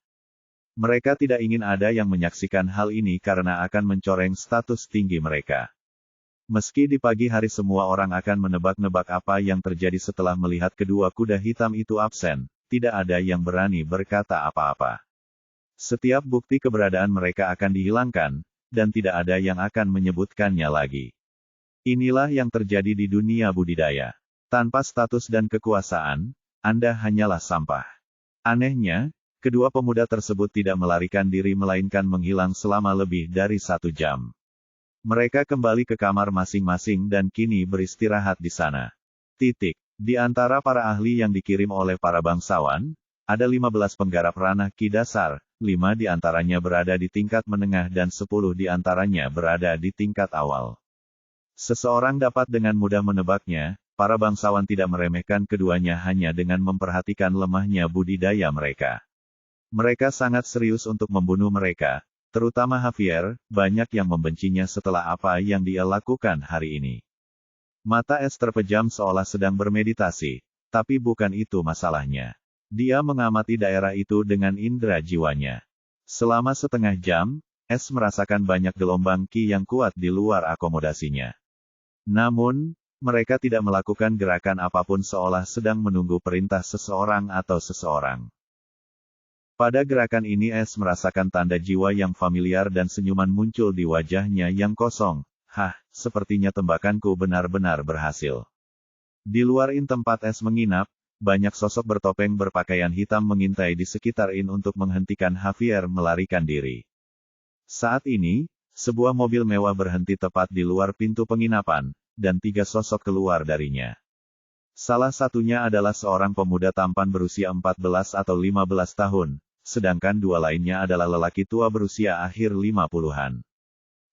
Mereka tidak ingin ada yang menyaksikan hal ini karena akan mencoreng status tinggi mereka. Meski di pagi hari semua orang akan menebak-nebak apa yang terjadi setelah melihat kedua kuda hitam itu absen, tidak ada yang berani berkata apa-apa. Setiap bukti keberadaan mereka akan dihilangkan, dan tidak ada yang akan menyebutkannya lagi. Inilah yang terjadi di dunia budidaya. Tanpa status dan kekuasaan, Anda hanyalah sampah. Anehnya, kedua pemuda tersebut tidak melarikan diri melainkan menghilang selama lebih dari 1 jam. Mereka kembali ke kamar masing-masing dan kini beristirahat di sana. Di antara para ahli yang dikirim oleh para bangsawan, ada 15 penggarap ranah Ki dasar, 5 di antaranya berada di tingkat menengah dan 10 di antaranya berada di tingkat awal. Seseorang dapat dengan mudah menebaknya, para bangsawan tidak meremehkan keduanya hanya dengan memperhatikan lemahnya budidaya mereka. Mereka sangat serius untuk membunuh mereka, terutama Javier, banyak yang membencinya setelah apa yang dia lakukan hari ini. Mata S terpejam seolah sedang bermeditasi, tapi bukan itu masalahnya. Dia mengamati daerah itu dengan indera jiwanya. Selama setengah jam, S merasakan banyak gelombang ki yang kuat di luar akomodasinya. Namun, Mereka tidak melakukan gerakan apapun seolah sedang menunggu perintah seseorang atau seseorang. Pada gerakan ini S merasakan tanda jiwa yang familiar dan senyuman muncul di wajahnya yang kosong. Hah, sepertinya tembakanku benar-benar berhasil. Di luar tempat S menginap, banyak sosok bertopeng berpakaian hitam mengintai di sekitar untuk menghentikan Javier melarikan diri. Saat ini, sebuah mobil mewah berhenti tepat di luar pintu penginapan, dan 3 sosok keluar darinya. Salah satunya adalah seorang pemuda tampan berusia 14 atau 15 tahun, sedangkan 2 lainnya adalah lelaki tua berusia akhir 50-an.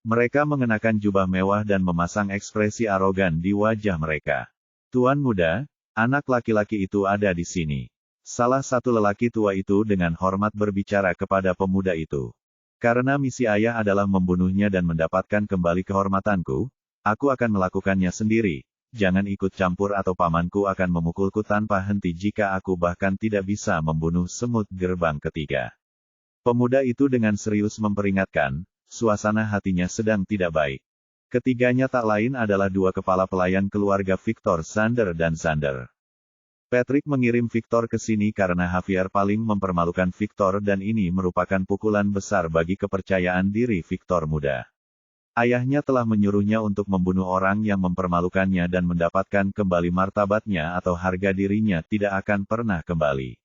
Mereka mengenakan jubah mewah dan memasang ekspresi arogan di wajah mereka. Tuan muda, anak laki-laki itu ada di sini. Salah satu lelaki tua itu dengan hormat berbicara kepada pemuda itu. Karena misi ayah adalah membunuhnya dan mendapatkan kembali kehormatanku, aku akan melakukannya sendiri. Jangan ikut campur atau pamanku akan memukulku tanpa henti jika aku bahkan tidak bisa membunuh semut gerbang ketiga. Pemuda itu dengan serius memperingatkan, suasana hatinya sedang tidak baik. Ketiganya tak lain adalah 2 kepala pelayan keluarga Victor Sander dan Sander. Patrick mengirim Victor ke sini karena Javier paling mempermalukan Victor dan ini merupakan pukulan besar bagi kepercayaan diri Victor muda. Ayahnya telah menyuruhnya untuk membunuh orang yang mempermalukannya dan mendapatkan kembali martabatnya atau harga dirinya tidak akan pernah kembali.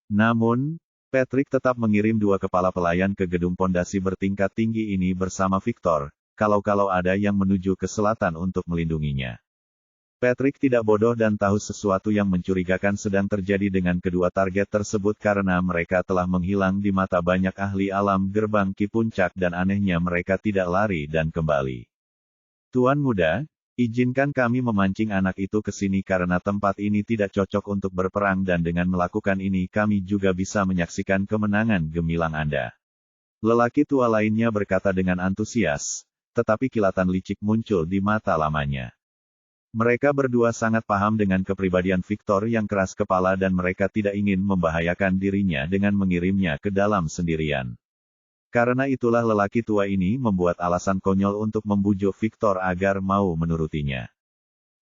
Namun, Patrick tetap mengirim 2 kepala pelayan ke gedung pondasi bertingkat tinggi ini bersama Victor, kalau ada yang menuju ke selatan untuk melindunginya. Patrick tidak bodoh dan tahu sesuatu yang mencurigakan sedang terjadi dengan kedua target tersebut karena mereka telah menghilang di mata banyak ahli alam gerbang Ki Puncak dan anehnya mereka tidak lari dan kembali. Tuan muda, izinkan kami memancing anak itu ke sini karena tempat ini tidak cocok untuk berperang dan dengan melakukan ini kami juga bisa menyaksikan kemenangan gemilang Anda. Lelaki tua lainnya berkata dengan antusias, tetapi kilatan licik muncul di mata lamanya. Mereka berdua sangat paham dengan kepribadian Victor yang keras kepala dan mereka tidak ingin membahayakan dirinya dengan mengirimnya ke dalam sendirian. Karena itulah lelaki tua ini membuat alasan konyol untuk membujuk Victor agar mau menurutinya.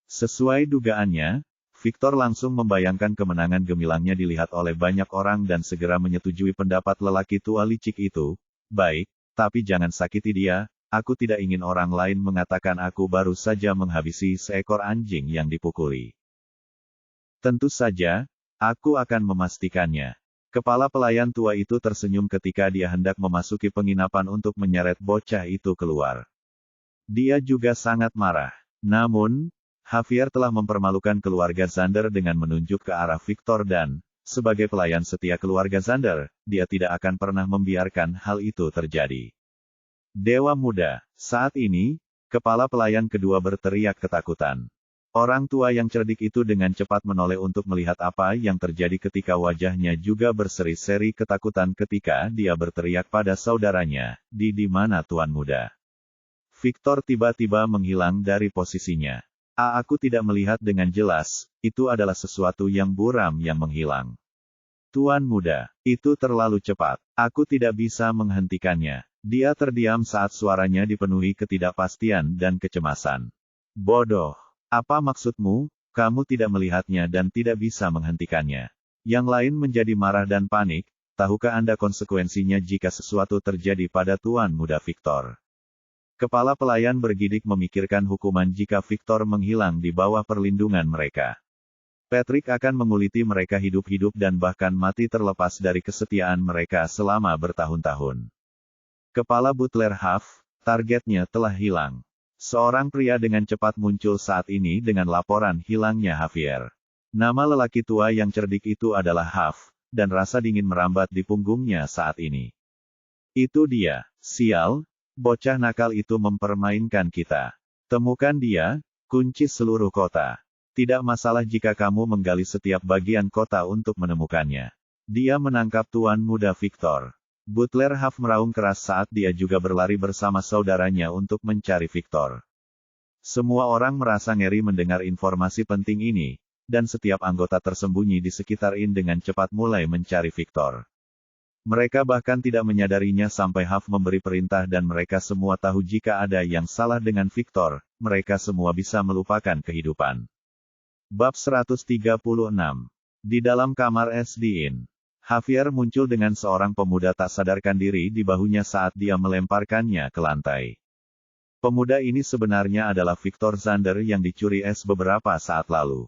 Sesuai dugaannya, Victor langsung membayangkan kemenangan gemilangnya dilihat oleh banyak orang dan segera menyetujui pendapat lelaki tua licik itu. Baik, tapi jangan sakiti dia. Aku tidak ingin orang lain mengatakan aku baru saja menghabisi seekor anjing yang dipukuli. Tentu saja, aku akan memastikannya. Kepala pelayan tua itu tersenyum ketika dia hendak memasuki penginapan untuk menyeret bocah itu keluar. Dia juga sangat marah. Namun, Javier telah mempermalukan keluarga Zander dengan menunjuk ke arah Victor dan, sebagai pelayan setia keluarga Zander, dia tidak akan pernah membiarkan hal itu terjadi. Dewa muda, saat ini, kepala pelayan kedua berteriak ketakutan. Orang tua yang cerdik itu dengan cepat menoleh untuk melihat apa yang terjadi ketika wajahnya juga berseri-seri ketakutan ketika dia berteriak pada saudaranya, di mana tuan muda? Victor tiba-tiba menghilang dari posisinya. Aku tidak melihat dengan jelas, itu adalah sesuatu yang buram yang menghilang. Tuan muda, itu terlalu cepat, aku tidak bisa menghentikannya. Dia terdiam saat suaranya dipenuhi ketidakpastian dan kecemasan. Bodoh. Apa maksudmu? Kamu tidak melihatnya dan tidak bisa menghentikannya. Yang lain menjadi marah dan panik. Tahukah Anda konsekuensinya jika sesuatu terjadi pada Tuan Muda Victor? Kepala pelayan bergidik memikirkan hukuman jika Victor menghilang di bawah perlindungan mereka. Patrick akan menguliti mereka hidup-hidup dan bahkan mati terlepas dari kesetiaan mereka selama bertahun-tahun. Kepala butler Huff, targetnya telah hilang. Seorang pria dengan cepat muncul saat ini dengan laporan hilangnya Javier. Nama lelaki tua yang cerdik itu adalah Huff, dan rasa dingin merambat di punggungnya saat ini. Itu dia, sial, bocah nakal itu mempermainkan kita. Temukan dia, kunci seluruh kota. Tidak masalah jika kamu menggali setiap bagian kota untuk menemukannya. Dia menangkap Tuan Muda Victor. Butler Huff meraung keras saat dia juga berlari bersama saudaranya untuk mencari Victor. Semua orang merasa ngeri mendengar informasi penting ini, dan setiap anggota tersembunyi di sekitar dengan cepat mulai mencari Victor. Mereka bahkan tidak menyadarinya sampai Huff memberi perintah dan mereka semua tahu jika ada yang salah dengan Victor, mereka semua bisa melupakan kehidupan. Bab 136. Di dalam kamar SD-in, Javier muncul dengan seorang pemuda tak sadarkan diri di bahunya saat dia melemparkannya ke lantai. Pemuda ini sebenarnya adalah Victor Zander yang dicuri S beberapa saat lalu.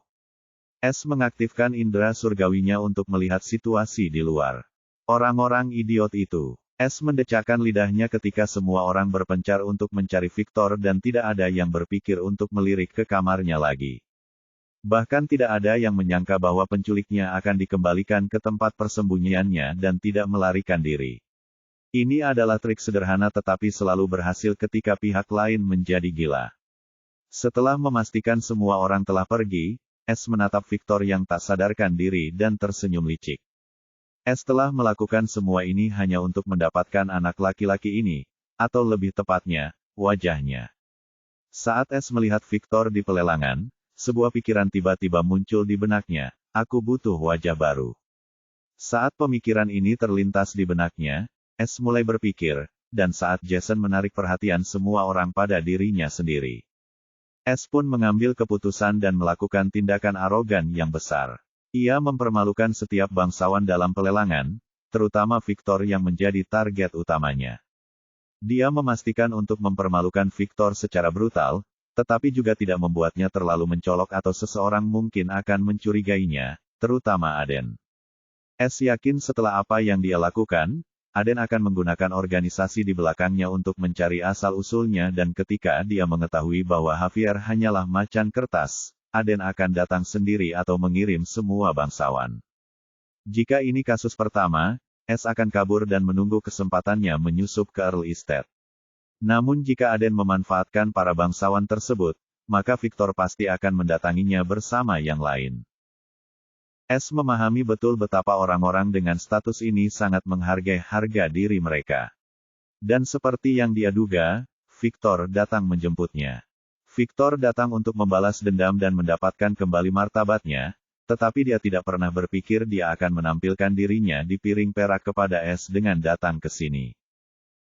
S mengaktifkan indera surgawinya untuk melihat situasi di luar. Orang-orang idiot itu. S mendecakkan lidahnya ketika semua orang berpencar untuk mencari Victor dan tidak ada yang berpikir untuk melirik ke kamarnya lagi. Bahkan tidak ada yang menyangka bahwa penculiknya akan dikembalikan ke tempat persembunyiannya dan tidak melarikan diri. Ini adalah trik sederhana tetapi selalu berhasil ketika pihak lain menjadi gila. Setelah memastikan semua orang telah pergi, S menatap Victor yang tak sadarkan diri dan tersenyum licik. S telah melakukan semua ini hanya untuk mendapatkan anak laki-laki ini, atau lebih tepatnya, wajahnya. Saat S melihat Victor di pelelangan, sebuah pikiran tiba-tiba muncul di benaknya, aku butuh wajah baru. Saat pemikiran ini terlintas di benaknya, S mulai berpikir, dan saat Jason menarik perhatian semua orang pada dirinya sendiri. S pun mengambil keputusan dan melakukan tindakan arogan yang besar. Ia mempermalukan setiap bangsawan dalam pelelangan, terutama Victor yang menjadi target utamanya. Dia memastikan untuk mempermalukan Victor secara brutal, tetapi juga tidak membuatnya terlalu mencolok atau seseorang mungkin akan mencurigainya, terutama Aden. S yakin setelah apa yang dia lakukan, Aden akan menggunakan organisasi di belakangnya untuk mencari asal-usulnya dan ketika dia mengetahui bahwa Javier hanyalah macan kertas, Aden akan datang sendiri atau mengirim semua bangsawan. Jika ini kasus pertama, S akan kabur dan menunggu kesempatannya menyusup ke Earl Estate. Namun jika Aden memanfaatkan para bangsawan tersebut, maka Victor pasti akan mendatanginya bersama yang lain. S memahami betul betapa orang-orang dengan status ini sangat menghargai harga diri mereka. Dan seperti yang dia duga, Victor datang menjemputnya. Victor datang untuk membalas dendam dan mendapatkan kembali martabatnya, tetapi dia tidak pernah berpikir dia akan menampilkan dirinya di piring perak kepada S dengan datang ke sini.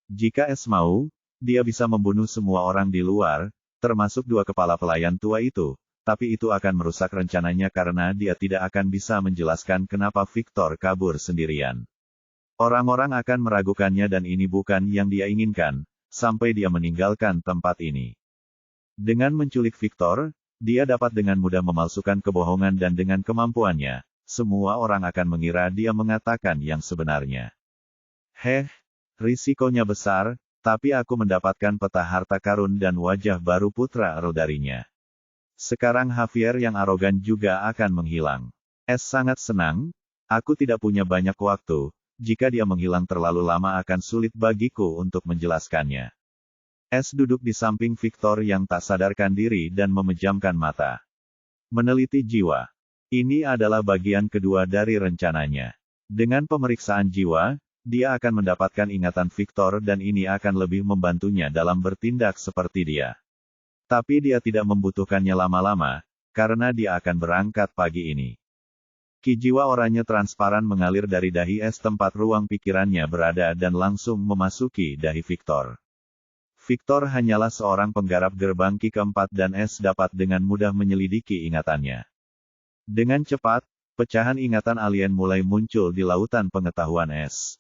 Jika S mau, dia bisa membunuh semua orang di luar, termasuk dua kepala pelayan tua itu, tapi itu akan merusak rencananya karena dia tidak akan bisa menjelaskan kenapa Victor kabur sendirian. Orang-orang akan meragukannya dan ini bukan yang dia inginkan, sampai dia meninggalkan tempat ini. Dengan menculik Victor, dia dapat dengan mudah memalsukan kebohongan dan dengan kemampuannya, semua orang akan mengira dia mengatakan yang sebenarnya. Risikonya besar, tapi aku mendapatkan peta harta karun dan wajah baru putra Earl darinya. Sekarang Javier yang arogan juga akan menghilang. S sangat senang, aku tidak punya banyak waktu, jika dia menghilang terlalu lama akan sulit bagiku untuk menjelaskannya. S duduk di samping Victor yang tak sadarkan diri dan memejamkan mata. Meneliti jiwa. Ini adalah bagian kedua dari rencananya. Dengan pemeriksaan jiwa, dia akan mendapatkan ingatan Victor dan ini akan lebih membantunya dalam bertindak seperti dia. Tapi dia tidak membutuhkannya lama-lama, karena dia akan berangkat pagi ini. Ki jiwa oranye transparan mengalir dari dahi S tempat ruang pikirannya berada dan langsung memasuki dahi Victor. Victor hanyalah seorang penggarap gerbang Ki keempat dan S dapat dengan mudah menyelidiki ingatannya. Dengan cepat, pecahan ingatan alien mulai muncul di lautan pengetahuan S.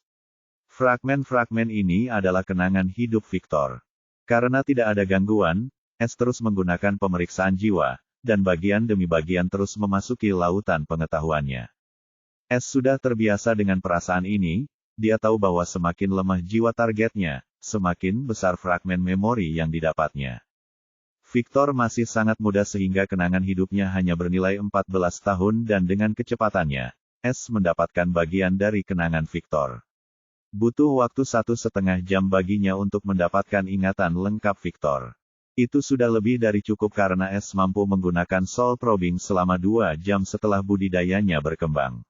Fragmen-fragmen ini adalah kenangan hidup Victor. Karena tidak ada gangguan, S terus menggunakan pemeriksaan jiwa, dan bagian demi bagian terus memasuki lautan pengetahuannya. S sudah terbiasa dengan perasaan ini, dia tahu bahwa semakin lemah jiwa targetnya, semakin besar fragmen memori yang didapatnya. Victor masih sangat muda sehingga kenangan hidupnya hanya bernilai 14 tahun dan dengan kecepatannya, S mendapatkan bagian dari kenangan Victor. Butuh waktu 1,5 jam baginya untuk mendapatkan ingatan lengkap Victor. Itu sudah lebih dari cukup karena S mampu menggunakan soul probing selama 2 jam setelah budidayanya berkembang.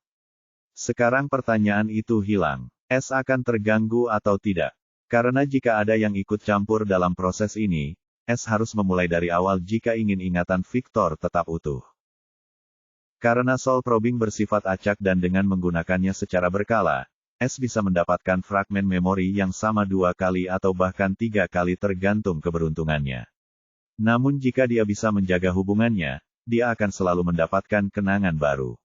Sekarang pertanyaan itu hilang. S akan terganggu atau tidak? Karena jika ada yang ikut campur dalam proses ini, S harus memulai dari awal jika ingin ingatan Victor tetap utuh. Karena soul probing bersifat acak dan dengan menggunakannya secara berkala, S bisa mendapatkan fragmen memori yang sama 2 kali atau bahkan 3 kali tergantung keberuntungannya. Namun jika dia bisa menjaga hubungannya, dia akan selalu mendapatkan kenangan baru.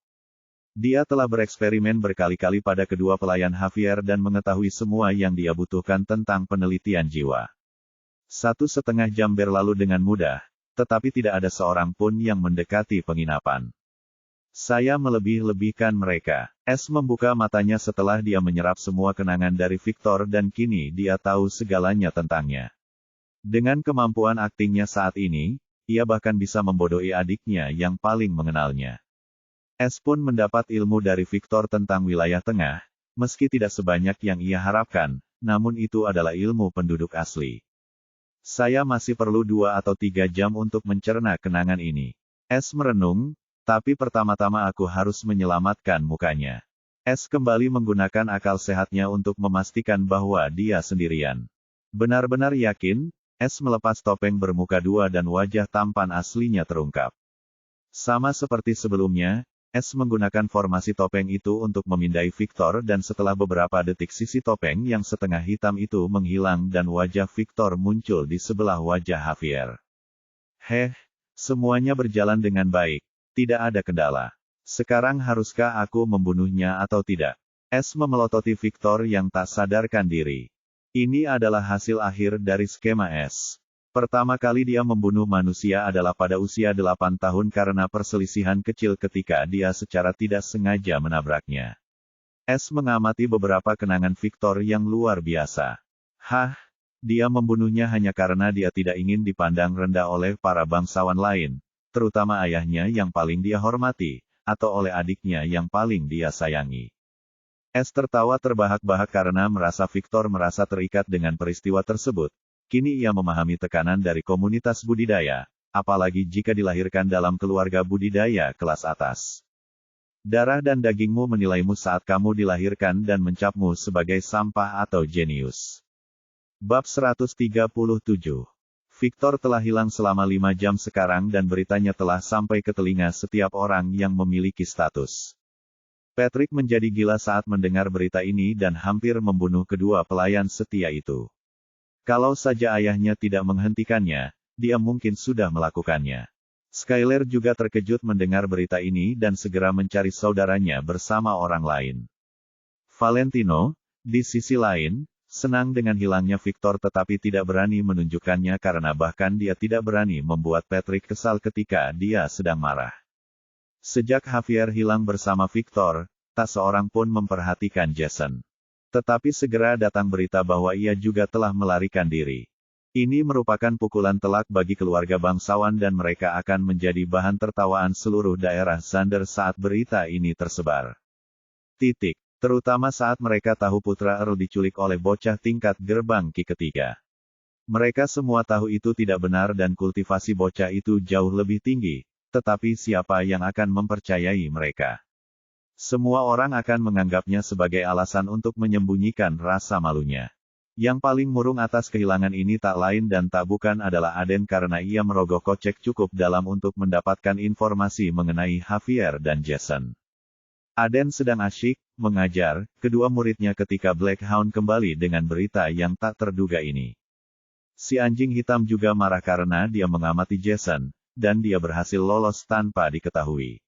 Dia telah bereksperimen berkali-kali pada kedua pelayan Javier dan mengetahui semua yang dia butuhkan tentang penelitian jiwa. 1,5 jam berlalu dengan mudah, tetapi tidak ada seorang pun yang mendekati penginapan. Saya melebih-lebihkan mereka. S membuka matanya setelah dia menyerap semua kenangan dari Victor dan kini dia tahu segalanya tentangnya. Dengan kemampuan aktingnya saat ini, ia bahkan bisa membodohi adiknya yang paling mengenalnya. S pun mendapat ilmu dari Victor tentang wilayah tengah, meski tidak sebanyak yang ia harapkan, namun itu adalah ilmu penduduk asli. Saya masih perlu 2 atau 3 jam untuk mencerna kenangan ini. S merenung, tapi pertama-tama aku harus menyelamatkan mukanya. S kembali menggunakan akal sehatnya untuk memastikan bahwa dia sendirian. Benar-benar yakin, S melepas topeng bermuka 2 dan wajah tampan aslinya terungkap. Sama seperti sebelumnya, S menggunakan formasi topeng itu untuk memindai Victor dan setelah beberapa detik sisi topeng yang setengah hitam itu menghilang dan wajah Victor muncul di sebelah wajah Javier. Semuanya berjalan dengan baik. Tidak ada kendala. Sekarang haruskah aku membunuhnya atau tidak? S memelototi Victor yang tak sadarkan diri. Ini adalah hasil akhir dari skema S. Pertama kali dia membunuh manusia adalah pada usia 8 tahun karena perselisihan kecil ketika dia secara tidak sengaja menabraknya. S mengamati beberapa kenangan Victor yang luar biasa. Dia membunuhnya hanya karena dia tidak ingin dipandang rendah oleh para bangsawan lain, terutama ayahnya yang paling dia hormati, atau oleh adiknya yang paling dia sayangi. S tertawa terbahak-bahak karena merasa Victor merasa terikat dengan peristiwa tersebut. Kini ia memahami tekanan dari komunitas budidaya, apalagi jika dilahirkan dalam keluarga budidaya kelas atas. Darah dan dagingmu menilaimu saat kamu dilahirkan dan mencapmu sebagai sampah atau jenius. Bab 137. Victor telah hilang selama 5 jam sekarang dan beritanya telah sampai ke telinga setiap orang yang memiliki status. Patrick menjadi gila saat mendengar berita ini dan hampir membunuh kedua pelayan setia itu. Kalau saja ayahnya tidak menghentikannya, dia mungkin sudah melakukannya. Skyler juga terkejut mendengar berita ini dan segera mencari saudaranya bersama orang lain. Valentino, di sisi lain, senang dengan hilangnya Victor tetapi tidak berani menunjukkannya karena bahkan dia tidak berani membuat Patrick kesal ketika dia sedang marah. Sejak Javier hilang bersama Victor, tak seorang pun memperhatikan Jason. Tetapi segera datang berita bahwa ia juga telah melarikan diri. Ini merupakan pukulan telak bagi keluarga bangsawan dan mereka akan menjadi bahan tertawaan seluruh daerah Xander saat berita ini tersebar. Terutama saat mereka tahu putra Earl diculik oleh bocah tingkat gerbang Ki ketiga. Mereka semua tahu itu tidak benar dan kultivasi bocah itu jauh lebih tinggi, tetapi siapa yang akan mempercayai mereka? Semua orang akan menganggapnya sebagai alasan untuk menyembunyikan rasa malunya. Yang paling murung atas kehilangan ini tak lain dan tak bukan adalah Aden karena ia merogoh kocek cukup dalam untuk mendapatkan informasi mengenai Javier dan Jason. Aden sedang asyik mengajar kedua muridnya ketika Black Hound kembali dengan berita yang tak terduga ini. Si anjing hitam juga marah karena dia mengamati Jason, dan dia berhasil lolos tanpa diketahui.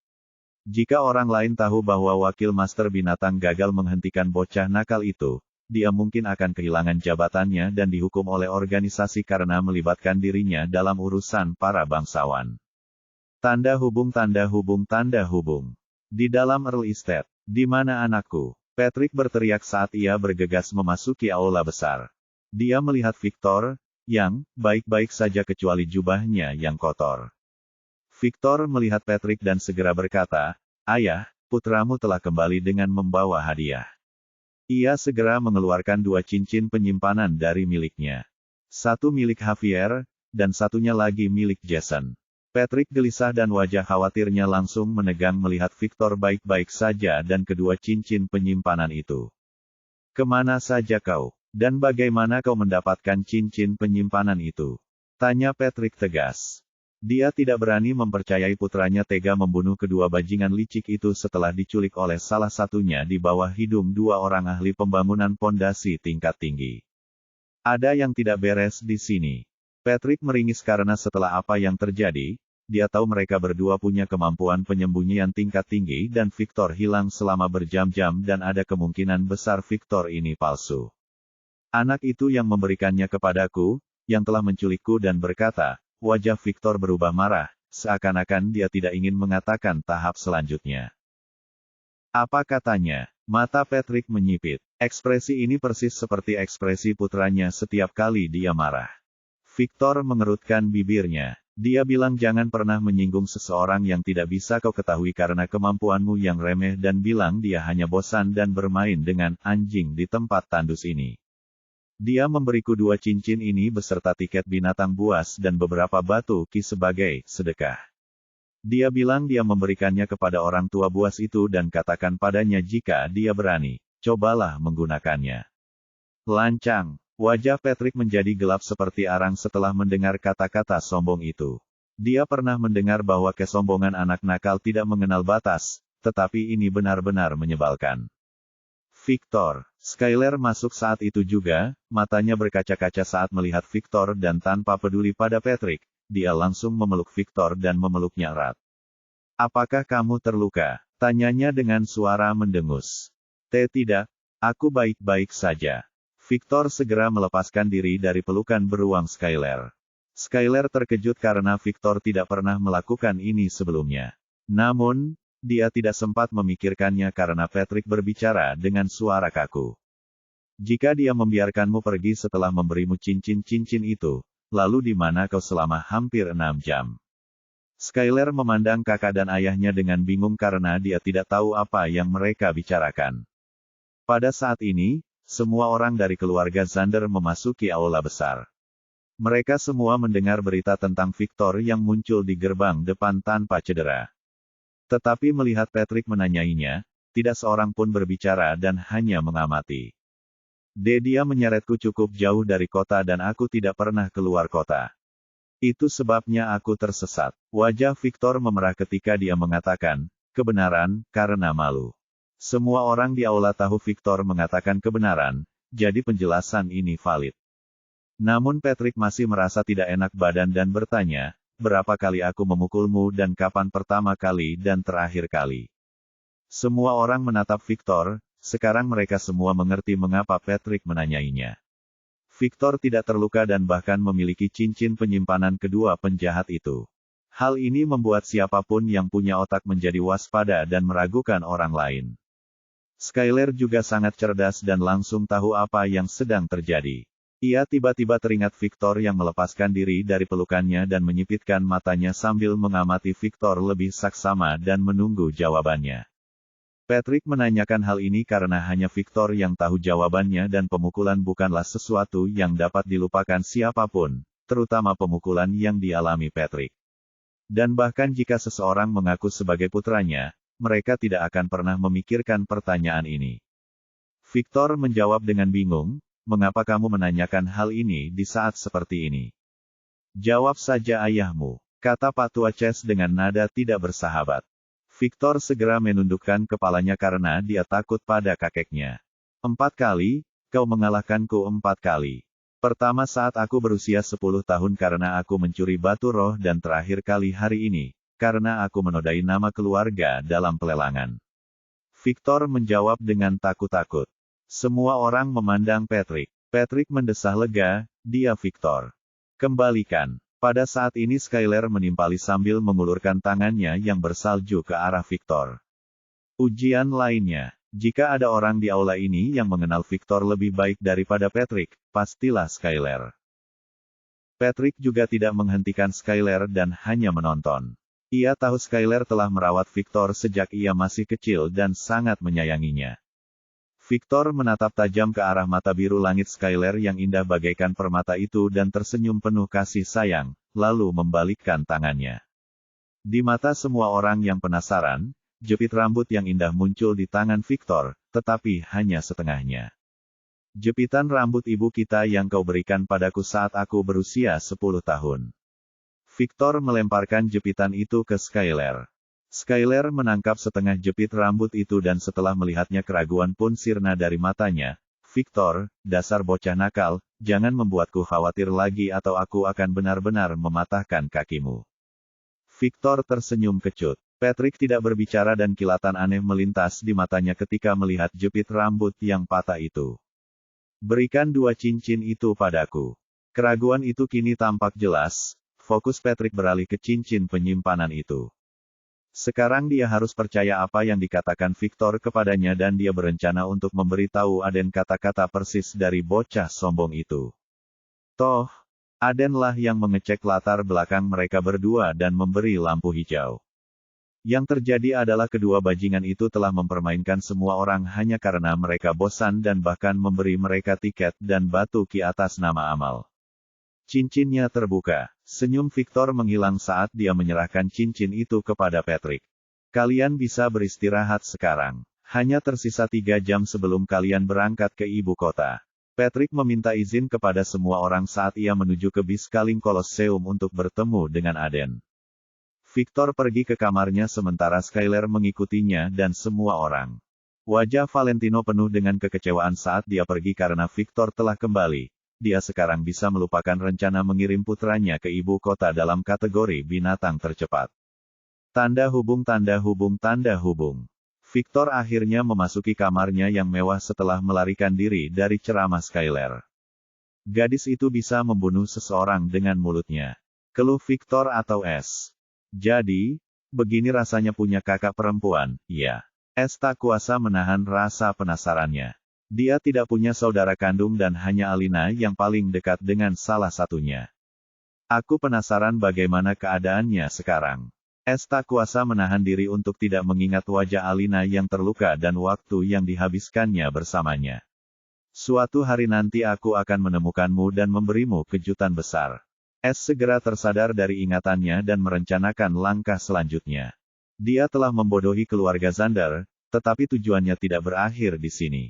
Jika orang lain tahu bahwa wakil master binatang gagal menghentikan bocah nakal itu, dia mungkin akan kehilangan jabatannya dan dihukum oleh organisasi karena melibatkan dirinya dalam urusan para bangsawan. Tanda hubung. Di dalam Earl Estate. Di mana anakku? Patrick berteriak saat ia bergegas memasuki aula besar. Dia melihat Victor, yang baik-baik saja kecuali jubahnya yang kotor. Victor melihat Patrick dan segera berkata, "Ayah, putramu telah kembali dengan membawa hadiah." Ia segera mengeluarkan 2 cincin penyimpanan dari miliknya. Satu milik Javier, dan satunya lagi milik Jason. Patrick gelisah dan wajah khawatirnya langsung menegang melihat Victor baik-baik saja dan kedua cincin penyimpanan itu. "Kemana saja kau? Dan bagaimana kau mendapatkan cincin penyimpanan itu?" tanya Patrick tegas. Dia tidak berani mempercayai putranya tega membunuh kedua bajingan licik itu setelah diculik oleh salah satunya di bawah hidung dua orang ahli pembangunan pondasi tingkat tinggi. Ada yang tidak beres di sini. Patrick meringis karena setelah apa yang terjadi, dia tahu mereka berdua punya kemampuan penyembunyian tingkat tinggi dan Victor hilang selama berjam-jam dan ada kemungkinan besar Victor ini palsu. Anak itu yang memberikannya kepadaku, yang telah menculikku dan berkata, wajah Victor berubah marah, seakan-akan dia tidak ingin mengatakan tahap selanjutnya. Apa katanya? Mata Patrick menyipit. Ekspresi ini persis seperti ekspresi putranya setiap kali dia marah. Victor mengerutkan bibirnya. Dia bilang jangan pernah menyinggung seseorang yang tidak bisa kau ketahui karena kemampuanmu yang remeh dan bilang dia hanya bosan dan bermain dengan anjing di tempat tandus ini. Dia memberiku 2 cincin ini beserta tiket binatang buas dan beberapa batu ki sebagai sedekah. Dia bilang dia memberikannya kepada orang tua buas itu dan katakan padanya jika dia berani, cobalah menggunakannya. Lancang. Wajah Patrick menjadi gelap seperti arang setelah mendengar kata-kata sombong itu. Dia pernah mendengar bahwa kesombongan anak nakal tidak mengenal batas, tetapi ini benar-benar menyebalkan. Victor. Skyler masuk saat itu juga, matanya berkaca-kaca saat melihat Victor dan tanpa peduli pada Patrick, dia langsung memeluk Victor dan memeluknya erat. Apakah kamu terluka? Tanyanya dengan suara mendengus. Tidak, aku baik-baik saja. Victor segera melepaskan diri dari pelukan beruang Skyler. Skyler terkejut karena Victor tidak pernah melakukan ini sebelumnya. Namun, dia tidak sempat memikirkannya karena Patrick berbicara dengan suara kaku. Jika dia membiarkanmu pergi setelah memberimu cincin-cincin itu, lalu di mana kau selama hampir 6 jam? Skyler memandang kakak dan ayahnya dengan bingung karena dia tidak tahu apa yang mereka bicarakan. Pada saat ini, semua orang dari keluarga Xander memasuki aula besar. Mereka semua mendengar berita tentang Victor yang muncul di gerbang depan tanpa cedera. Tetapi melihat Patrick menanyainya, tidak seorang pun berbicara dan hanya mengamati. Dia menyeretku cukup jauh dari kota dan aku tidak pernah keluar kota. Itu sebabnya aku tersesat. Wajah Victor memerah ketika dia mengatakan, kebenaran, karena malu. Semua orang di aula tahu Victor mengatakan kebenaran, jadi penjelasan ini valid. Namun Patrick masih merasa tidak enak badan dan bertanya, berapa kali aku memukulmu dan kapan pertama kali dan terakhir kali? Semua orang menatap Victor, sekarang mereka semua mengerti mengapa Patrick menanyainya. Victor tidak terluka dan bahkan memiliki cincin penyimpanan kedua penjahat itu. Hal ini membuat siapapun yang punya otak menjadi waspada dan meragukan orang lain. Skyler juga sangat cerdas dan langsung tahu apa yang sedang terjadi. Ia tiba-tiba teringat Victor yang melepaskan diri dari pelukannya dan menyipitkan matanya sambil mengamati Victor lebih saksama dan menunggu jawabannya. Patrick menanyakan hal ini karena hanya Victor yang tahu jawabannya dan pemukulan bukanlah sesuatu yang dapat dilupakan siapapun, terutama pemukulan yang dialami Patrick. Dan bahkan jika seseorang mengaku sebagai putranya, mereka tidak akan pernah memikirkan pertanyaan ini. Victor menjawab dengan bingung, mengapa kamu menanyakan hal ini di saat seperti ini? Jawab saja ayahmu, kata Pak Tua Chess dengan nada tidak bersahabat. Victor segera menundukkan kepalanya karena dia takut pada kakeknya. 4 kali, kau mengalahkanku 4 kali. Pertama saat aku berusia 10 tahun karena aku mencuri batu roh dan terakhir kali hari ini, karena aku menodai nama keluarga dalam pelelangan. Victor menjawab dengan takut-takut. Semua orang memandang Patrick. Patrick mendesah lega, dia Victor. Kembalikan. Pada saat ini Skyler menimpali sambil mengulurkan tangannya yang bersalju ke arah Victor. Ujian lainnya. Jika ada orang di aula ini yang mengenal Victor lebih baik daripada Patrick, pastilah Skyler. Patrick juga tidak menghentikan Skyler dan hanya menonton. Ia tahu Skyler telah merawat Victor sejak ia masih kecil dan sangat menyayanginya. Victor menatap tajam ke arah mata biru langit Skyler yang indah bagaikan permata itu dan tersenyum penuh kasih sayang, lalu membalikkan tangannya. Di mata semua orang yang penasaran, jepit rambut yang indah muncul di tangan Victor, tetapi hanya setengahnya. Jepitan rambut ibu kita yang kau berikan padaku saat aku berusia 10 tahun. Victor melemparkan jepitan itu ke Skyler. Skyler menangkap setengah jepit rambut itu dan setelah melihatnya keraguan pun sirna dari matanya. Victor, dasar bocah nakal, jangan membuatku khawatir lagi atau aku akan benar-benar mematahkan kakimu. Victor tersenyum kecut. Patrick tidak berbicara dan kilatan aneh melintas di matanya ketika melihat jepit rambut yang patah itu. Berikan 2 cincin itu padaku. Keraguan itu kini tampak jelas. Fokus Patrick beralih ke cincin penyimpanan itu. Sekarang dia harus percaya apa yang dikatakan Victor kepadanya dan dia berencana untuk memberitahu Aden kata-kata persis dari bocah sombong itu. Toh, Aden lah yang mengecek latar belakang mereka berdua dan memberi lampu hijau. Yang terjadi adalah kedua bajingan itu telah mempermainkan semua orang hanya karena mereka bosan dan bahkan memberi mereka tiket dan batu ki atas nama amal. Cincinnya terbuka. Senyum Victor menghilang saat dia menyerahkan cincin itu kepada Patrick. Kalian bisa beristirahat sekarang. Hanya tersisa 3 jam sebelum kalian berangkat ke ibu kota. Patrick meminta izin kepada semua orang saat ia menuju ke Biskaling Colosseum untuk bertemu dengan Aden. Victor pergi ke kamarnya sementara Skyler mengikutinya dan semua orang. Wajah Valentino penuh dengan kekecewaan saat dia pergi karena Victor telah kembali. Dia sekarang bisa melupakan rencana mengirim putranya ke ibu kota dalam kategori binatang tercepat. Tanda hubung tanda hubung tanda hubung. Victor akhirnya memasuki kamarnya yang mewah setelah melarikan diri dari ceramah Skyler. Gadis itu bisa membunuh seseorang dengan mulutnya. Keluh Victor atau S. Jadi, begini rasanya punya kakak perempuan, ya. S tak kuasa menahan rasa penasarannya. Dia tidak punya saudara kandung dan hanya Alina yang paling dekat dengan salah satunya. Aku penasaran bagaimana keadaannya sekarang. S tak kuasa menahan diri untuk tidak mengingat wajah Alina yang terluka dan waktu yang dihabiskannya bersamanya. Suatu hari nanti aku akan menemukanmu dan memberimu kejutan besar. S segera tersadar dari ingatannya dan merencanakan langkah selanjutnya. Dia telah membodohi keluarga Xander, tetapi tujuannya tidak berakhir di sini.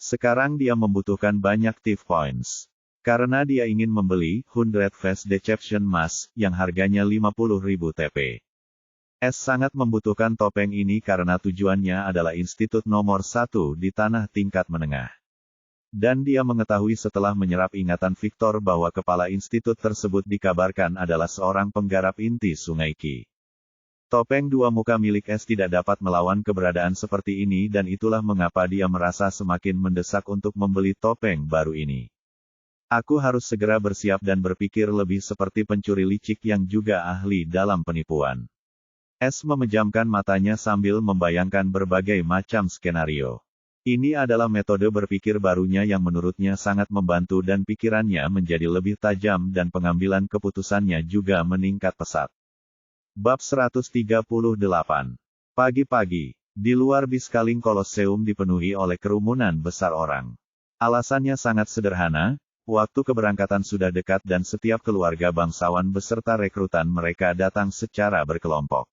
Sekarang dia membutuhkan banyak thief points. Karena dia ingin membeli 100 Face Deception Mask yang harganya 50.000 TP. S sangat membutuhkan topeng ini karena tujuannya adalah institut nomor 1 di tanah tingkat menengah. Dan dia mengetahui setelah menyerap ingatan Victor bahwa kepala institut tersebut dikabarkan adalah seorang penggarap inti Sungai Qi. Topeng 2 muka milik S tidak dapat melawan keberadaan seperti ini dan itulah mengapa dia merasa semakin mendesak untuk membeli topeng baru ini. Aku harus segera bersiap dan berpikir lebih seperti pencuri licik yang juga ahli dalam penipuan. S memejamkan matanya sambil membayangkan berbagai macam skenario. Ini adalah metode berpikir barunya yang menurutnya sangat membantu dan pikirannya menjadi lebih tajam dan pengambilan keputusannya juga meningkat pesat. Bab 138. Pagi-pagi, di luar Biskaling Colosseum dipenuhi oleh kerumunan besar orang. Alasannya sangat sederhana, waktu keberangkatan sudah dekat dan setiap keluarga bangsawan beserta rekrutan mereka datang secara berkelompok.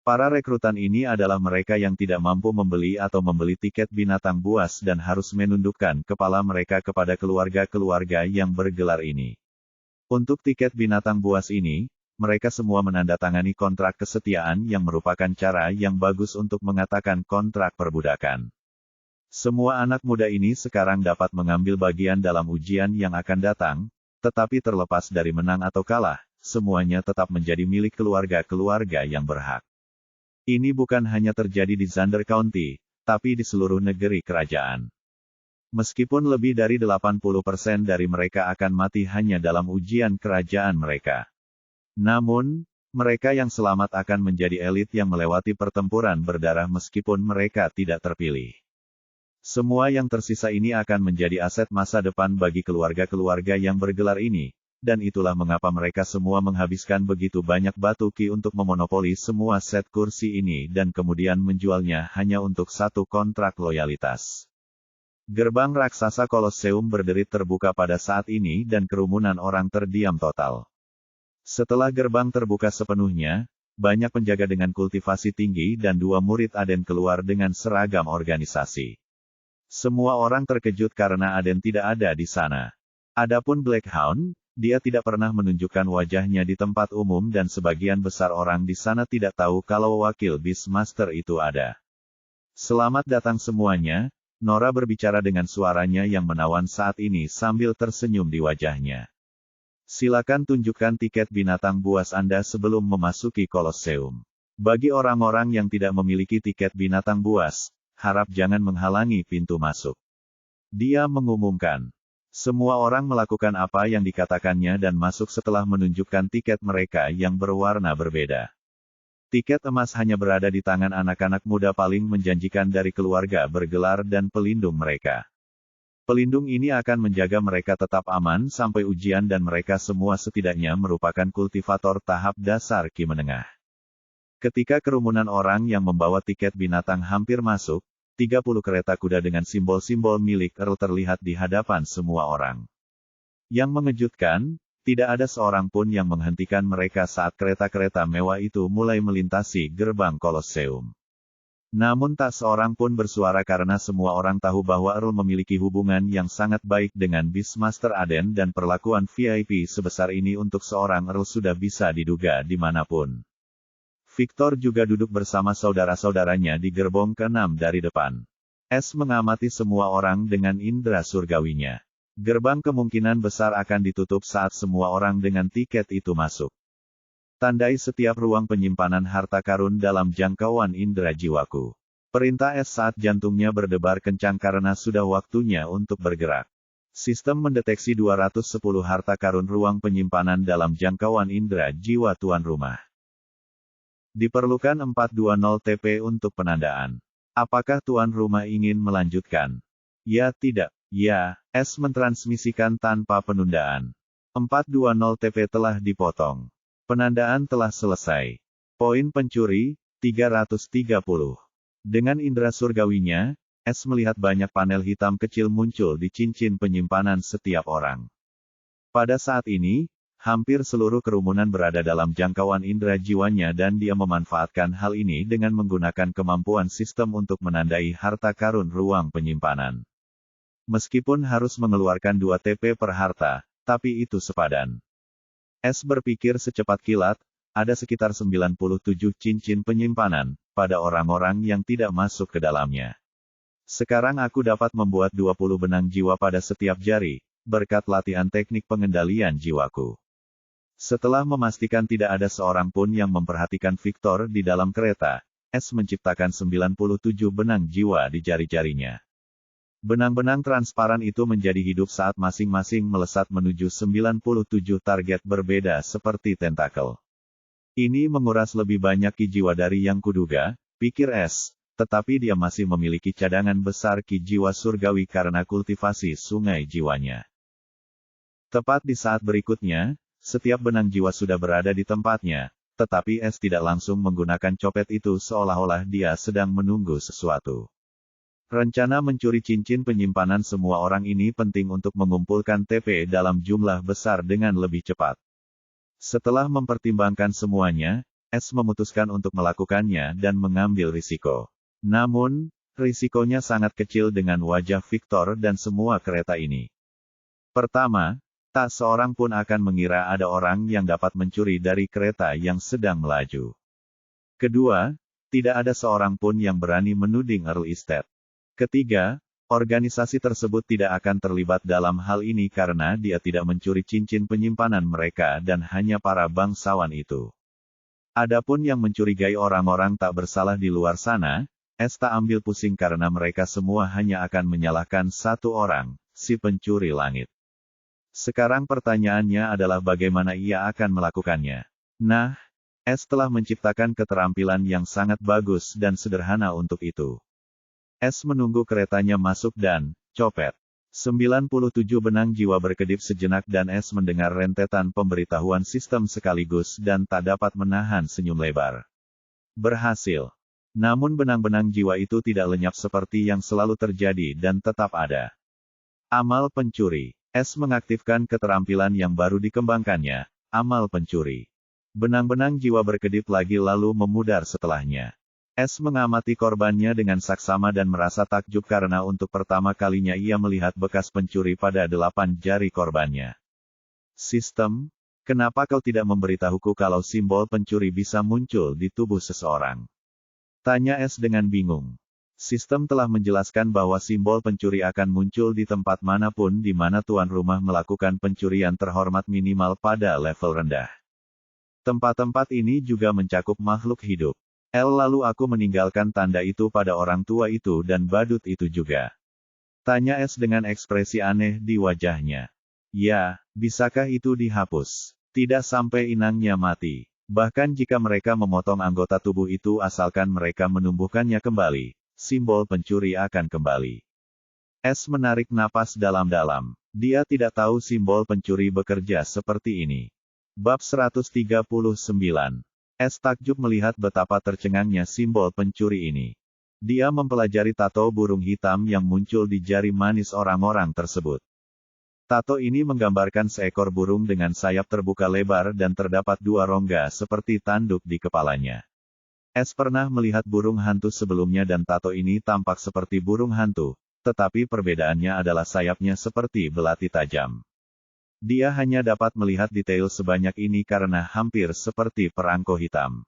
Para rekrutan ini adalah mereka yang tidak mampu membeli atau membeli tiket binatang buas dan harus menundukkan kepala mereka kepada keluarga-keluarga yang bergelar ini. Untuk tiket binatang buas ini, mereka semua menandatangani kontrak kesetiaan yang merupakan cara yang bagus untuk mengatakan kontrak perbudakan. Semua anak muda ini sekarang dapat mengambil bagian dalam ujian yang akan datang, tetapi terlepas dari menang atau kalah, semuanya tetap menjadi milik keluarga-keluarga yang berhak. Ini bukan hanya terjadi di Xander County, tapi di seluruh negeri kerajaan. Meskipun lebih dari 80% dari mereka akan mati hanya dalam ujian kerajaan mereka. Namun, mereka yang selamat akan menjadi elit yang melewati pertempuran berdarah meskipun mereka tidak terpilih. Semua yang tersisa ini akan menjadi aset masa depan bagi keluarga-keluarga yang bergelar ini, dan itulah mengapa mereka semua menghabiskan begitu banyak batu ki untuk memonopoli semua set kursi ini dan kemudian menjualnya hanya untuk satu kontrak loyalitas. Gerbang raksasa Colosseum berderit terbuka pada saat ini dan kerumunan orang terdiam total. Setelah gerbang terbuka sepenuhnya, banyak penjaga dengan kultivasi tinggi dan 2 murid Aden keluar dengan seragam organisasi. Semua orang terkejut karena Aden tidak ada di sana. Adapun Blackhound, Dia tidak pernah menunjukkan wajahnya di tempat umum dan sebagian besar orang di sana tidak tahu kalau wakil Beastmaster itu ada. Selamat datang semuanya, Nora berbicara dengan suaranya yang menawan saat ini sambil tersenyum di wajahnya. Silakan tunjukkan tiket binatang buas Anda sebelum memasuki Kolosseum. Bagi orang-orang yang tidak memiliki tiket binatang buas, harap jangan menghalangi pintu masuk. Dia mengumumkan. Semua orang melakukan apa yang dikatakannya dan masuk setelah menunjukkan tiket mereka yang berwarna berbeda. Tiket emas hanya berada di tangan anak-anak muda paling menjanjikan dari keluarga bergelar dan pelindung mereka. Pelindung ini akan menjaga mereka tetap aman sampai ujian dan mereka semua setidaknya merupakan kultivator tahap dasar Ki menengah. Ketika kerumunan orang yang membawa tiket binatang hampir masuk, 30 kereta kuda dengan simbol-simbol milik Earl terlihat di hadapan semua orang. Yang mengejutkan, tidak ada seorang pun yang menghentikan mereka saat kereta-kereta mewah itu mulai melintasi gerbang Kolosseum. Namun tak seorang pun bersuara karena semua orang tahu bahwa Earl memiliki hubungan yang sangat baik dengan Beastmaster Aden dan perlakuan VIP sebesar ini untuk seorang Earl sudah bisa diduga dimanapun. Victor juga duduk bersama saudara-saudaranya di gerbong ke-6 dari depan. S mengamati semua orang dengan indera surgawinya. Gerbang kemungkinan besar akan ditutup saat semua orang dengan tiket itu masuk. Tandai setiap ruang penyimpanan harta karun dalam jangkauan indera jiwaku. Perintah S saat jantungnya berdebar kencang karena sudah waktunya untuk bergerak. Sistem mendeteksi 210 harta karun ruang penyimpanan dalam jangkauan indera jiwa tuan rumah. Diperlukan 420 TP untuk penandaan. Apakah tuan rumah ingin melanjutkan? Ya tidak. Ya, S mentransmisikan tanpa penundaan. 420 TP telah dipotong. Penandaan telah selesai. Poin pencuri, 330. Dengan indera surgawinya, S melihat banyak panel hitam kecil muncul di cincin penyimpanan setiap orang. Pada saat ini, hampir seluruh kerumunan berada dalam jangkauan indera jiwanya dan dia memanfaatkan hal ini dengan menggunakan kemampuan sistem untuk menandai harta karun ruang penyimpanan. Meskipun harus mengeluarkan 2 TP per harta, tapi itu sepadan. S berpikir secepat kilat, ada sekitar 97 cincin penyimpanan, pada orang-orang yang tidak masuk ke dalamnya. Sekarang aku dapat membuat 20 benang jiwa pada setiap jari, berkat latihan teknik pengendalian jiwaku. Setelah memastikan tidak ada seorang pun yang memperhatikan Victor di dalam kereta, S menciptakan 97 benang jiwa di jari-jarinya. Benang-benang transparan itu menjadi hidup saat masing-masing melesat menuju 97 target berbeda seperti tentakel. Ini menguras lebih banyak ki jiwa dari yang kuduga, pikir S, tetapi dia masih memiliki cadangan besar ki jiwa surgawi karena kultivasi sungai jiwanya. Tepat di saat berikutnya, setiap benang jiwa sudah berada di tempatnya, tetapi S tidak langsung menggunakan copet itu seolah-olah dia sedang menunggu sesuatu. Rencana mencuri cincin penyimpanan semua orang ini penting untuk mengumpulkan TP dalam jumlah besar dengan lebih cepat. Setelah mempertimbangkan semuanya, S memutuskan untuk melakukannya dan mengambil risiko. Namun, risikonya sangat kecil dengan wajah Victor dan semua kereta ini. Pertama, tak seorang pun akan mengira ada orang yang dapat mencuri dari kereta yang sedang melaju. Kedua, tidak ada seorang pun yang berani menuding Earl Estate. Ketiga, organisasi tersebut tidak akan terlibat dalam hal ini karena dia tidak mencuri cincin penyimpanan mereka dan hanya para bangsawan itu. Adapun yang mencurigai orang-orang tak bersalah di luar sana, S tak ambil pusing karena mereka semua hanya akan menyalahkan satu orang, si pencuri langit. Sekarang pertanyaannya adalah bagaimana ia akan melakukannya. Nah, S telah menciptakan keterampilan yang sangat bagus dan sederhana untuk itu. S menunggu keretanya masuk dan, copet. 97 benang jiwa berkedip sejenak dan S mendengar rentetan pemberitahuan sistem sekaligus dan tak dapat menahan senyum lebar. Berhasil. Namun benang-benang jiwa itu tidak lenyap seperti yang selalu terjadi dan tetap ada. Amal pencuri. S mengaktifkan keterampilan yang baru dikembangkannya, amal pencuri. Benang-benang jiwa berkedip lagi lalu memudar setelahnya. S mengamati korbannya dengan saksama dan merasa takjub karena untuk pertama kalinya ia melihat bekas pencuri pada 8 jari korbannya. Sistem, kenapa kau tidak memberitahuku kalau simbol pencuri bisa muncul di tubuh seseorang? Tanya S dengan bingung. Sistem telah menjelaskan bahwa simbol pencuri akan muncul di tempat manapun di mana tuan rumah melakukan pencurian terhormat minimal pada level rendah. Tempat-tempat ini juga mencakup makhluk hidup. Lalu aku meninggalkan tanda itu pada orang tua itu dan badut itu juga. Tanya S dengan ekspresi aneh di wajahnya. Ya, bisakah itu dihapus? Tidak sampai inangnya mati. Bahkan jika mereka memotong anggota tubuh itu asalkan mereka menumbuhkannya kembali, simbol pencuri akan kembali. S menarik napas dalam-dalam. Dia tidak tahu simbol pencuri bekerja seperti ini. Bab 139. S takjub melihat betapa tercengangnya simbol pencuri ini. Dia mempelajari tato burung hitam yang muncul di jari manis orang-orang tersebut. Tato ini menggambarkan seekor burung dengan sayap terbuka lebar dan terdapat dua rongga seperti tanduk di kepalanya. S pernah melihat burung hantu sebelumnya dan tato ini tampak seperti burung hantu, tetapi perbedaannya adalah sayapnya seperti belati tajam. Dia hanya dapat melihat detail sebanyak ini karena hampir seperti perangko hitam.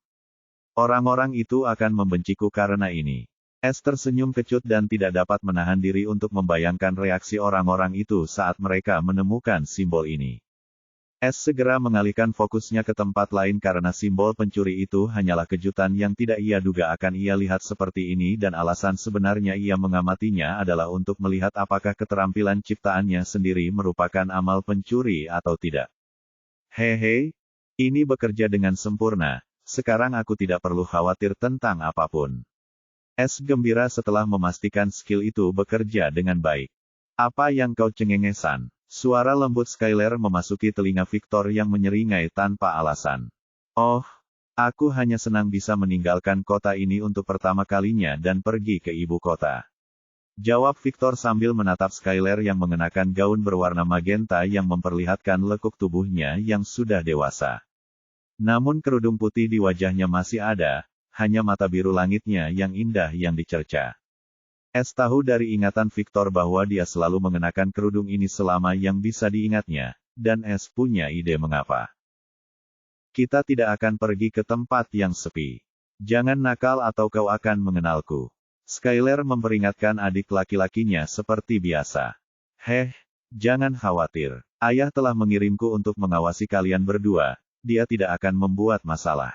Orang-orang itu akan membenciku karena ini. S tersenyum kecut dan tidak dapat menahan diri untuk membayangkan reaksi orang-orang itu saat mereka menemukan simbol ini. S segera mengalihkan fokusnya ke tempat lain karena simbol pencuri itu hanyalah kejutan yang tidak ia duga akan ia lihat seperti ini dan alasan sebenarnya ia mengamatinya adalah untuk melihat apakah keterampilan ciptaannya sendiri merupakan amal pencuri atau tidak. Hehe, ini bekerja dengan sempurna, sekarang aku tidak perlu khawatir tentang apapun. S gembira setelah memastikan skill itu bekerja dengan baik. Apa yang kau cengengesan? Suara lembut Skyler memasuki telinga Victor yang menyeringai tanpa alasan. Oh, aku hanya senang bisa meninggalkan kota ini untuk pertama kalinya dan pergi ke ibu kota. Jawab Victor sambil menatap Skyler yang mengenakan gaun berwarna magenta yang memperlihatkan lekuk tubuhnya yang sudah dewasa. Namun kerudung putih di wajahnya masih ada. Hanya mata biru langitnya yang indah yang dicerca. S tahu dari ingatan Victor bahwa dia selalu mengenakan kerudung ini selama yang bisa diingatnya, dan S punya ide mengapa. Kita tidak akan pergi ke tempat yang sepi. Jangan nakal atau kau akan mengenalku. Skyler memperingatkan adik laki-lakinya seperti biasa. Jangan khawatir. Ayah telah mengirimku untuk mengawasi kalian berdua, dia tidak akan membuat masalah.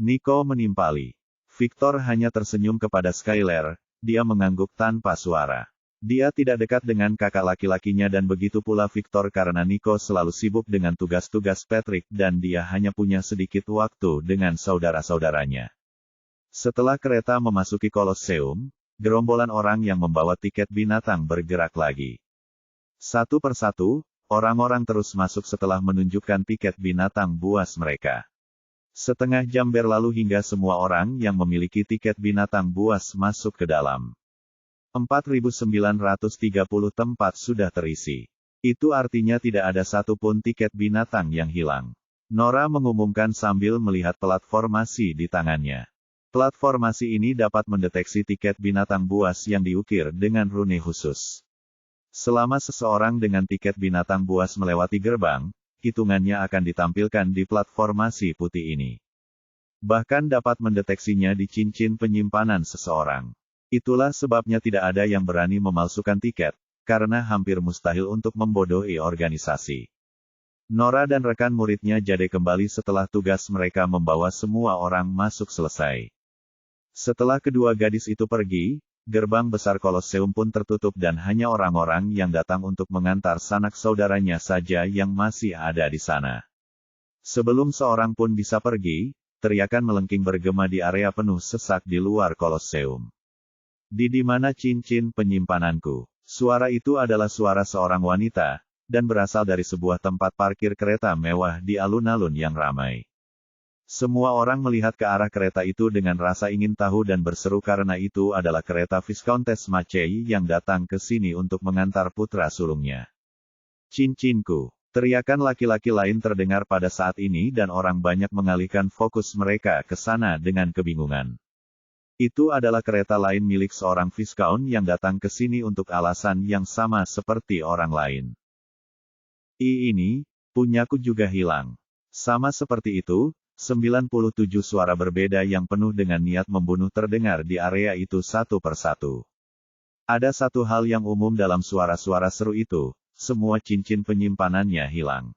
Nico menimpali. Victor hanya tersenyum kepada Skyler, dia mengangguk tanpa suara. Dia tidak dekat dengan kakak laki-lakinya dan begitu pula Victor karena Nico selalu sibuk dengan tugas-tugas Patrick dan dia hanya punya sedikit waktu dengan saudara-saudaranya. Setelah kereta memasuki Kolosseum, gerombolan orang yang membawa tiket binatang bergerak lagi. Satu persatu, orang-orang terus masuk setelah menunjukkan tiket binatang buas mereka. Setengah jam berlalu hingga semua orang yang memiliki tiket binatang buas masuk ke dalam. 4.930 tempat sudah terisi. Itu artinya tidak ada satupun tiket binatang yang hilang. Nora mengumumkan sambil melihat platformasi di tangannya. Platformasi ini dapat mendeteksi tiket binatang buas yang diukir dengan rune khusus. Selama seseorang dengan tiket binatang buas melewati gerbang, hitungannya akan ditampilkan di platformasi putih ini. Bahkan dapat mendeteksinya di cincin penyimpanan seseorang. Itulah sebabnya tidak ada yang berani memalsukan tiket, karena hampir mustahil untuk membodohi organisasi. Nora dan rekan muridnya jade kembali setelah tugas mereka membawa semua orang masuk selesai. Setelah kedua gadis itu pergi, gerbang besar Kolosseum pun tertutup dan hanya orang-orang yang datang untuk mengantar sanak saudaranya saja yang masih ada di sana. Sebelum seorang pun bisa pergi, teriakan melengking bergema di area penuh sesak di luar Kolosseum. Di mana cincin penyimpananku? Suara itu adalah suara seorang wanita, dan berasal dari sebuah tempat parkir kereta mewah di alun-alun yang ramai. Semua orang melihat ke arah kereta itu dengan rasa ingin tahu dan berseru karena itu adalah kereta Viscountess Macei yang datang ke sini untuk mengantar putra sulungnya. Cincinku! Teriakan laki-laki lain terdengar pada saat ini dan orang banyak mengalihkan fokus mereka ke sana dengan kebingungan. Itu adalah kereta lain milik seorang Viscount yang datang ke sini untuk alasan yang sama seperti orang lain. Ini, Punyaku juga hilang. Sama seperti itu, 97 suara berbeda yang penuh dengan niat membunuh terdengar di area itu satu persatu. Ada satu hal yang umum dalam suara-suara seru itu, semua cincin penyimpanannya hilang.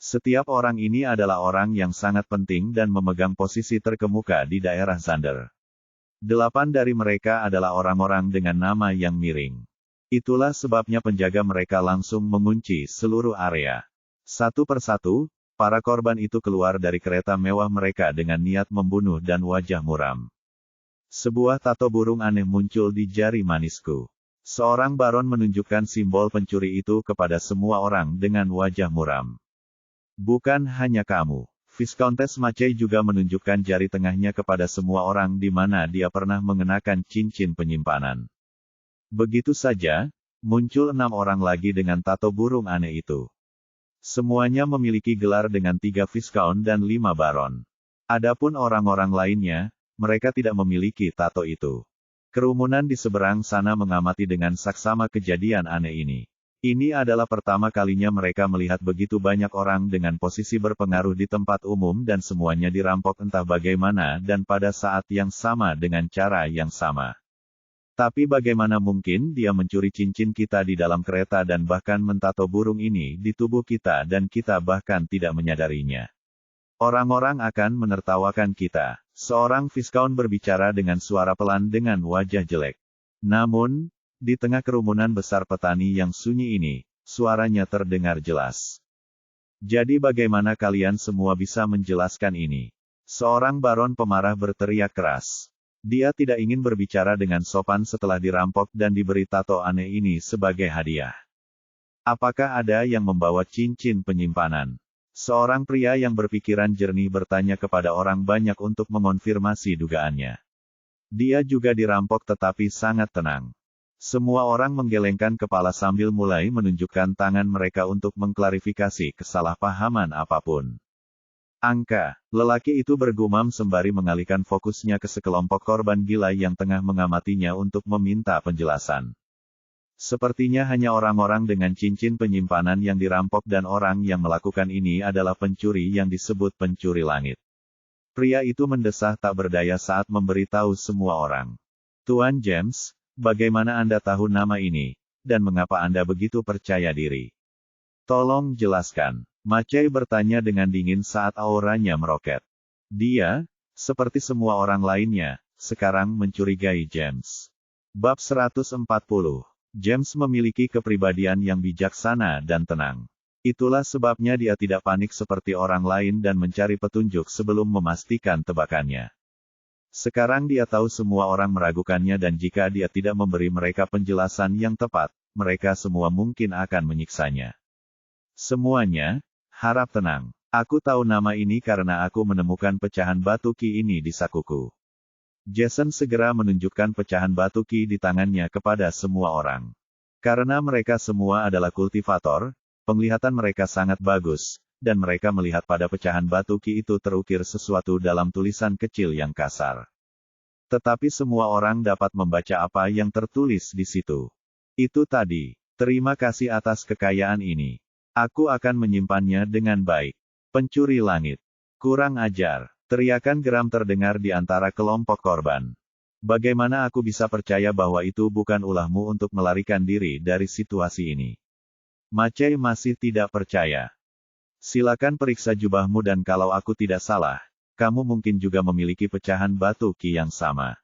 Setiap orang ini adalah orang yang sangat penting dan memegang posisi terkemuka di daerah Zander. 8 dari mereka adalah orang-orang dengan nama yang miring. Itulah sebabnya penjaga mereka langsung mengunci seluruh area. Satu persatu, para korban itu keluar dari kereta mewah mereka dengan niat membunuh dan wajah muram. Sebuah tato burung aneh muncul di jari manisku. Seorang baron menunjukkan simbol pencuri itu kepada semua orang dengan wajah muram. Bukan hanya kamu. Viscountess Mackey juga menunjukkan jari tengahnya kepada semua orang di mana dia pernah mengenakan cincin penyimpanan. Begitu saja, muncul 6 orang lagi dengan tato burung aneh itu. Semuanya memiliki gelar dengan 3 Viscount dan 5 Baron. Adapun orang-orang lainnya, mereka tidak memiliki tato itu. Kerumunan di seberang sana mengamati dengan saksama kejadian aneh ini. Ini adalah pertama kalinya mereka melihat begitu banyak orang dengan posisi berpengaruh di tempat umum dan semuanya dirampok entah bagaimana dan pada saat yang sama dengan cara yang sama. Tapi bagaimana mungkin dia mencuri cincin kita di dalam kereta dan bahkan mentato burung ini di tubuh kita dan kita bahkan tidak menyadarinya. Orang-orang akan menertawakan kita. Seorang Viscount berbicara dengan suara pelan dengan wajah jelek. Namun, di tengah kerumunan besar petani yang sunyi ini, suaranya terdengar jelas. Jadi bagaimana kalian semua bisa menjelaskan ini? Seorang baron pemarah berteriak keras. Dia tidak ingin berbicara dengan sopan setelah dirampok dan diberi tato aneh ini sebagai hadiah. Apakah ada yang membawa cincin penyimpanan? Seorang pria yang berpikiran jernih bertanya kepada orang banyak untuk mengonfirmasi dugaannya. Dia juga dirampok tetapi sangat tenang. Semua orang menggelengkan kepala sambil mulai menunjukkan tangan mereka untuk mengklarifikasi kesalahpahaman apapun. Angka, lelaki itu bergumam sembari mengalihkan fokusnya ke sekelompok korban gila yang tengah mengamatinya untuk meminta penjelasan. Sepertinya hanya orang-orang dengan cincin penyimpanan yang dirampok dan orang yang melakukan ini adalah pencuri yang disebut pencuri langit. Pria itu mendesah tak berdaya saat memberitahu semua orang. Tuan James, bagaimana Anda tahu nama ini, dan mengapa Anda begitu percaya diri? Tolong jelaskan. Mackey bertanya dengan dingin saat auranya meroket. Dia, seperti semua orang lainnya, sekarang mencurigai James. Bab 140. James memiliki kepribadian yang bijaksana dan tenang. Itulah sebabnya dia tidak panik seperti orang lain dan mencari petunjuk sebelum memastikan tebakannya. Sekarang dia tahu semua orang meragukannya dan jika dia tidak memberi mereka penjelasan yang tepat, mereka semua mungkin akan menyiksanya. Semuanya, harap tenang. Aku tahu nama ini karena aku menemukan pecahan batu ki ini di sakuku. Jason segera menunjukkan pecahan batu ki di tangannya kepada semua orang. Karena mereka semua adalah kultivator, penglihatan mereka sangat bagus, dan mereka melihat pada pecahan batu ki itu terukir sesuatu dalam tulisan kecil yang kasar. Tetapi semua orang dapat membaca apa yang tertulis di situ. Itu tadi, terima kasih atas kekayaan ini. Aku akan menyimpannya dengan baik. Pencuri langit. Kurang ajar. Teriakan geram terdengar di antara kelompok korban. Bagaimana aku bisa percaya bahwa itu bukan ulahmu untuk melarikan diri dari situasi ini? Mackey masih tidak percaya. Silakan periksa jubahmu dan kalau aku tidak salah, kamu mungkin juga memiliki pecahan batu ki yang sama.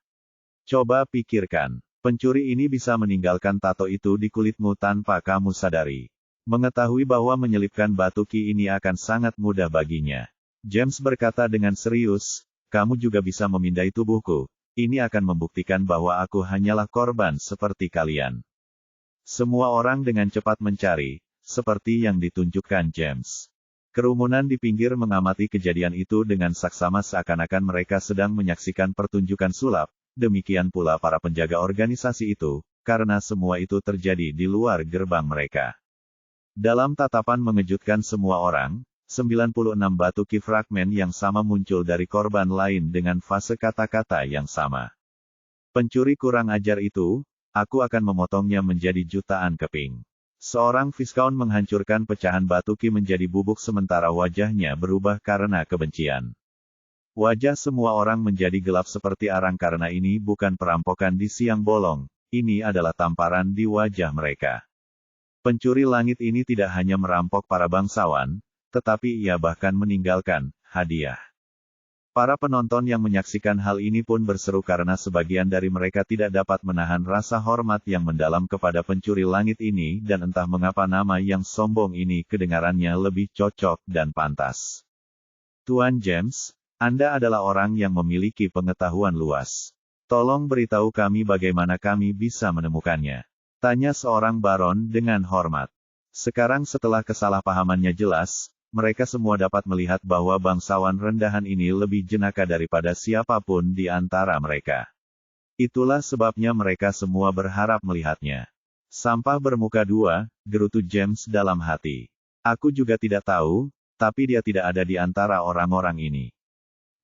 Coba pikirkan, pencuri ini bisa meninggalkan tato itu di kulitmu tanpa kamu sadari. Mengetahui bahwa menyelipkan batu ki ini akan sangat mudah baginya. James berkata dengan serius, kamu juga bisa memindai tubuhku. Ini akan membuktikan bahwa aku hanyalah korban seperti kalian. Semua orang dengan cepat mencari, seperti yang ditunjukkan James. Kerumunan di pinggir mengamati kejadian itu dengan saksama seakan-akan mereka sedang menyaksikan pertunjukan sulap, demikian pula para penjaga organisasi itu, karena semua itu terjadi di luar gerbang mereka. Dalam tatapan mengejutkan semua orang, 96 batu ki fragmen yang sama muncul dari korban lain dengan fase kata-kata yang sama. Pencuri kurang ajar itu, aku akan memotongnya menjadi jutaan keping. Seorang Viscount menghancurkan pecahan batu ki menjadi bubuk sementara wajahnya berubah karena kebencian. Wajah semua orang menjadi gelap seperti arang karena ini bukan perampokan di siang bolong, ini adalah tamparan di wajah mereka. Pencuri langit ini tidak hanya merampok para bangsawan, tetapi ia bahkan meninggalkan hadiah. Para penonton yang menyaksikan hal ini pun berseru karena sebagian dari mereka tidak dapat menahan rasa hormat yang mendalam kepada pencuri langit ini dan entah mengapa nama yang sombong ini kedengarannya lebih cocok dan pantas. Tuan James, Anda adalah orang yang memiliki pengetahuan luas. Tolong beritahu kami bagaimana kami bisa menemukannya. Tanya seorang baron dengan hormat. Sekarang setelah kesalahpahamannya jelas, mereka semua dapat melihat bahwa bangsawan rendahan ini lebih jenaka daripada siapapun di antara mereka. Itulah sebabnya mereka semua berharap melihatnya. Sampah bermuka dua, gerutu James dalam hati. Aku juga tidak tahu, tapi dia tidak ada di antara orang-orang ini.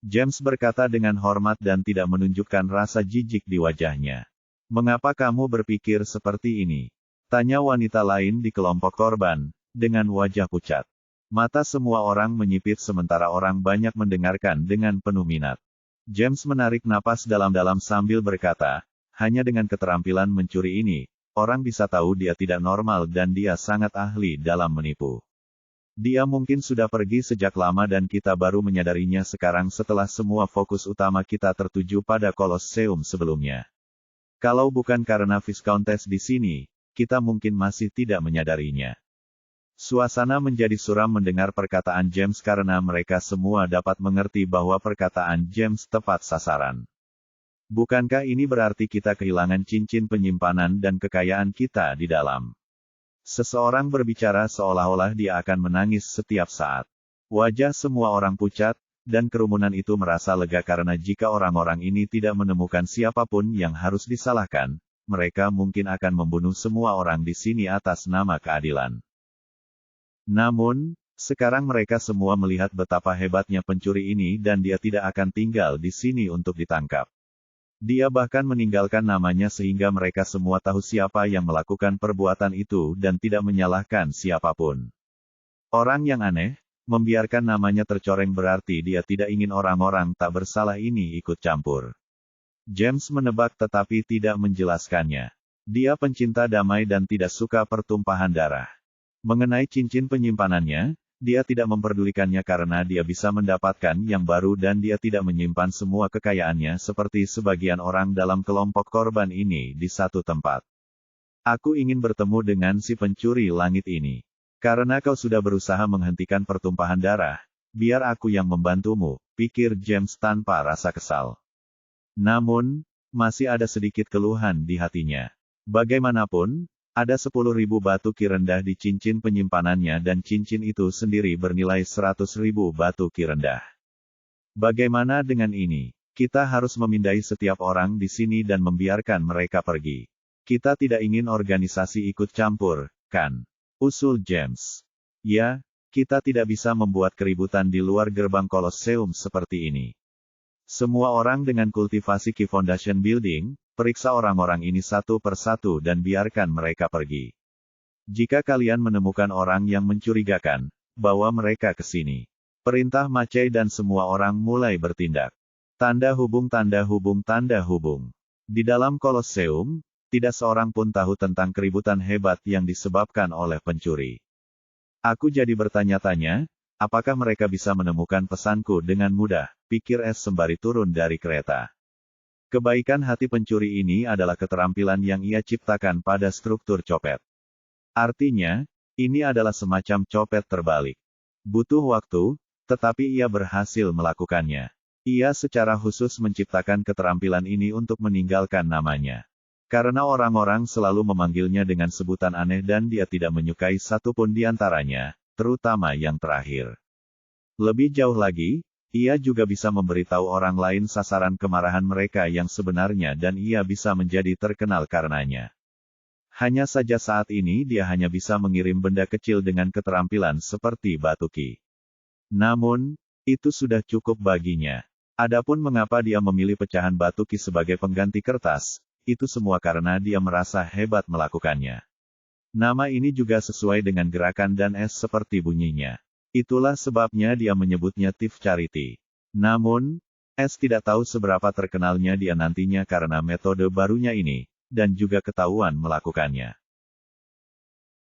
James berkata dengan hormat dan tidak menunjukkan rasa jijik di wajahnya. Mengapa kamu berpikir seperti ini? Tanya wanita lain di kelompok korban, dengan wajah pucat. Mata semua orang menyipit sementara orang banyak mendengarkan dengan penuh minat. James menarik napas dalam-dalam sambil berkata, hanya dengan keterampilan mencuri ini, orang bisa tahu dia tidak normal dan dia sangat ahli dalam menipu. Dia mungkin sudah pergi sejak lama dan kita baru menyadarinya sekarang setelah semua fokus utama kita tertuju pada Kolosseum sebelumnya. Kalau bukan karena Viscountess di sini, kita mungkin masih tidak menyadarinya. Suasana menjadi suram mendengar perkataan James karena mereka semua dapat mengerti bahwa perkataan James tepat sasaran. Bukankah ini berarti kita kehilangan cincin penyimpanan dan kekayaan kita di dalam? Seseorang berbicara seolah-olah dia akan menangis setiap saat. Wajah semua orang pucat, dan kerumunan itu merasa lega karena jika orang-orang ini tidak menemukan siapapun yang harus disalahkan, mereka mungkin akan membunuh semua orang di sini atas nama keadilan. Namun, sekarang mereka semua melihat betapa hebatnya pencuri ini dan dia tidak akan tinggal di sini untuk ditangkap. Dia bahkan meninggalkan namanya sehingga mereka semua tahu siapa yang melakukan perbuatan itu dan tidak menyalahkan siapapun. Orang yang aneh, membiarkan namanya tercoreng berarti dia tidak ingin orang-orang tak bersalah ini ikut campur. James menebak tetapi tidak menjelaskannya. Dia pencinta damai dan tidak suka pertumpahan darah. Mengenai cincin penyimpanannya, dia tidak memperdulikannya karena dia bisa mendapatkan yang baru dan dia tidak menyimpan semua kekayaannya seperti sebagian orang dalam kelompok korban ini di satu tempat. Aku ingin bertemu dengan si pencuri langit ini. Karena kau sudah berusaha menghentikan pertumpahan darah, biar aku yang membantumu, pikir James tanpa rasa kesal. Namun, masih ada sedikit keluhan di hatinya. Bagaimanapun, ada 10.000 batu ki rendah di cincin penyimpanannya dan cincin itu sendiri bernilai 100.000 batu ki rendah. Bagaimana dengan ini? Kita harus memindai setiap orang di sini dan membiarkan mereka pergi. Kita tidak ingin organisasi ikut campur, kan? Usul James. Ya, kita tidak bisa membuat keributan di luar gerbang Kolosseum seperti ini. Semua orang dengan kultivasi Key Foundation Building, periksa orang-orang ini satu persatu dan biarkan mereka pergi. Jika kalian menemukan orang yang mencurigakan, bawa mereka ke sini. Perintah Mackay dan semua orang mulai bertindak. Tanda hubung tanda hubung tanda hubung. Di dalam Kolosseum, tidak seorang pun tahu tentang keributan hebat yang disebabkan oleh pencuri. Aku jadi bertanya-tanya, apakah mereka bisa menemukan pesanku dengan mudah, pikir S sembari turun dari kereta. Kebaikan hati pencuri ini adalah keterampilan yang ia ciptakan pada struktur copet. Artinya, ini adalah semacam copet terbalik. Butuh waktu, tetapi ia berhasil melakukannya. Ia secara khusus menciptakan keterampilan ini untuk meninggalkan namanya. Karena orang-orang selalu memanggilnya dengan sebutan aneh dan dia tidak menyukai satupun di antaranya, terutama yang terakhir. Lebih jauh lagi, ia juga bisa memberitahu orang lain sasaran kemarahan mereka yang sebenarnya dan ia bisa menjadi terkenal karenanya. Hanya saja saat ini dia hanya bisa mengirim benda kecil dengan keterampilan seperti batu ki. Namun, itu sudah cukup baginya. Adapun mengapa dia memilih pecahan batu ki sebagai pengganti kertas, itu semua karena dia merasa hebat melakukannya. Nama ini juga sesuai dengan gerakan dan S seperti bunyinya. Itulah sebabnya dia menyebutnya Thief Charity. Namun, S tidak tahu seberapa terkenalnya dia nantinya karena metode barunya ini, dan juga ketahuan melakukannya.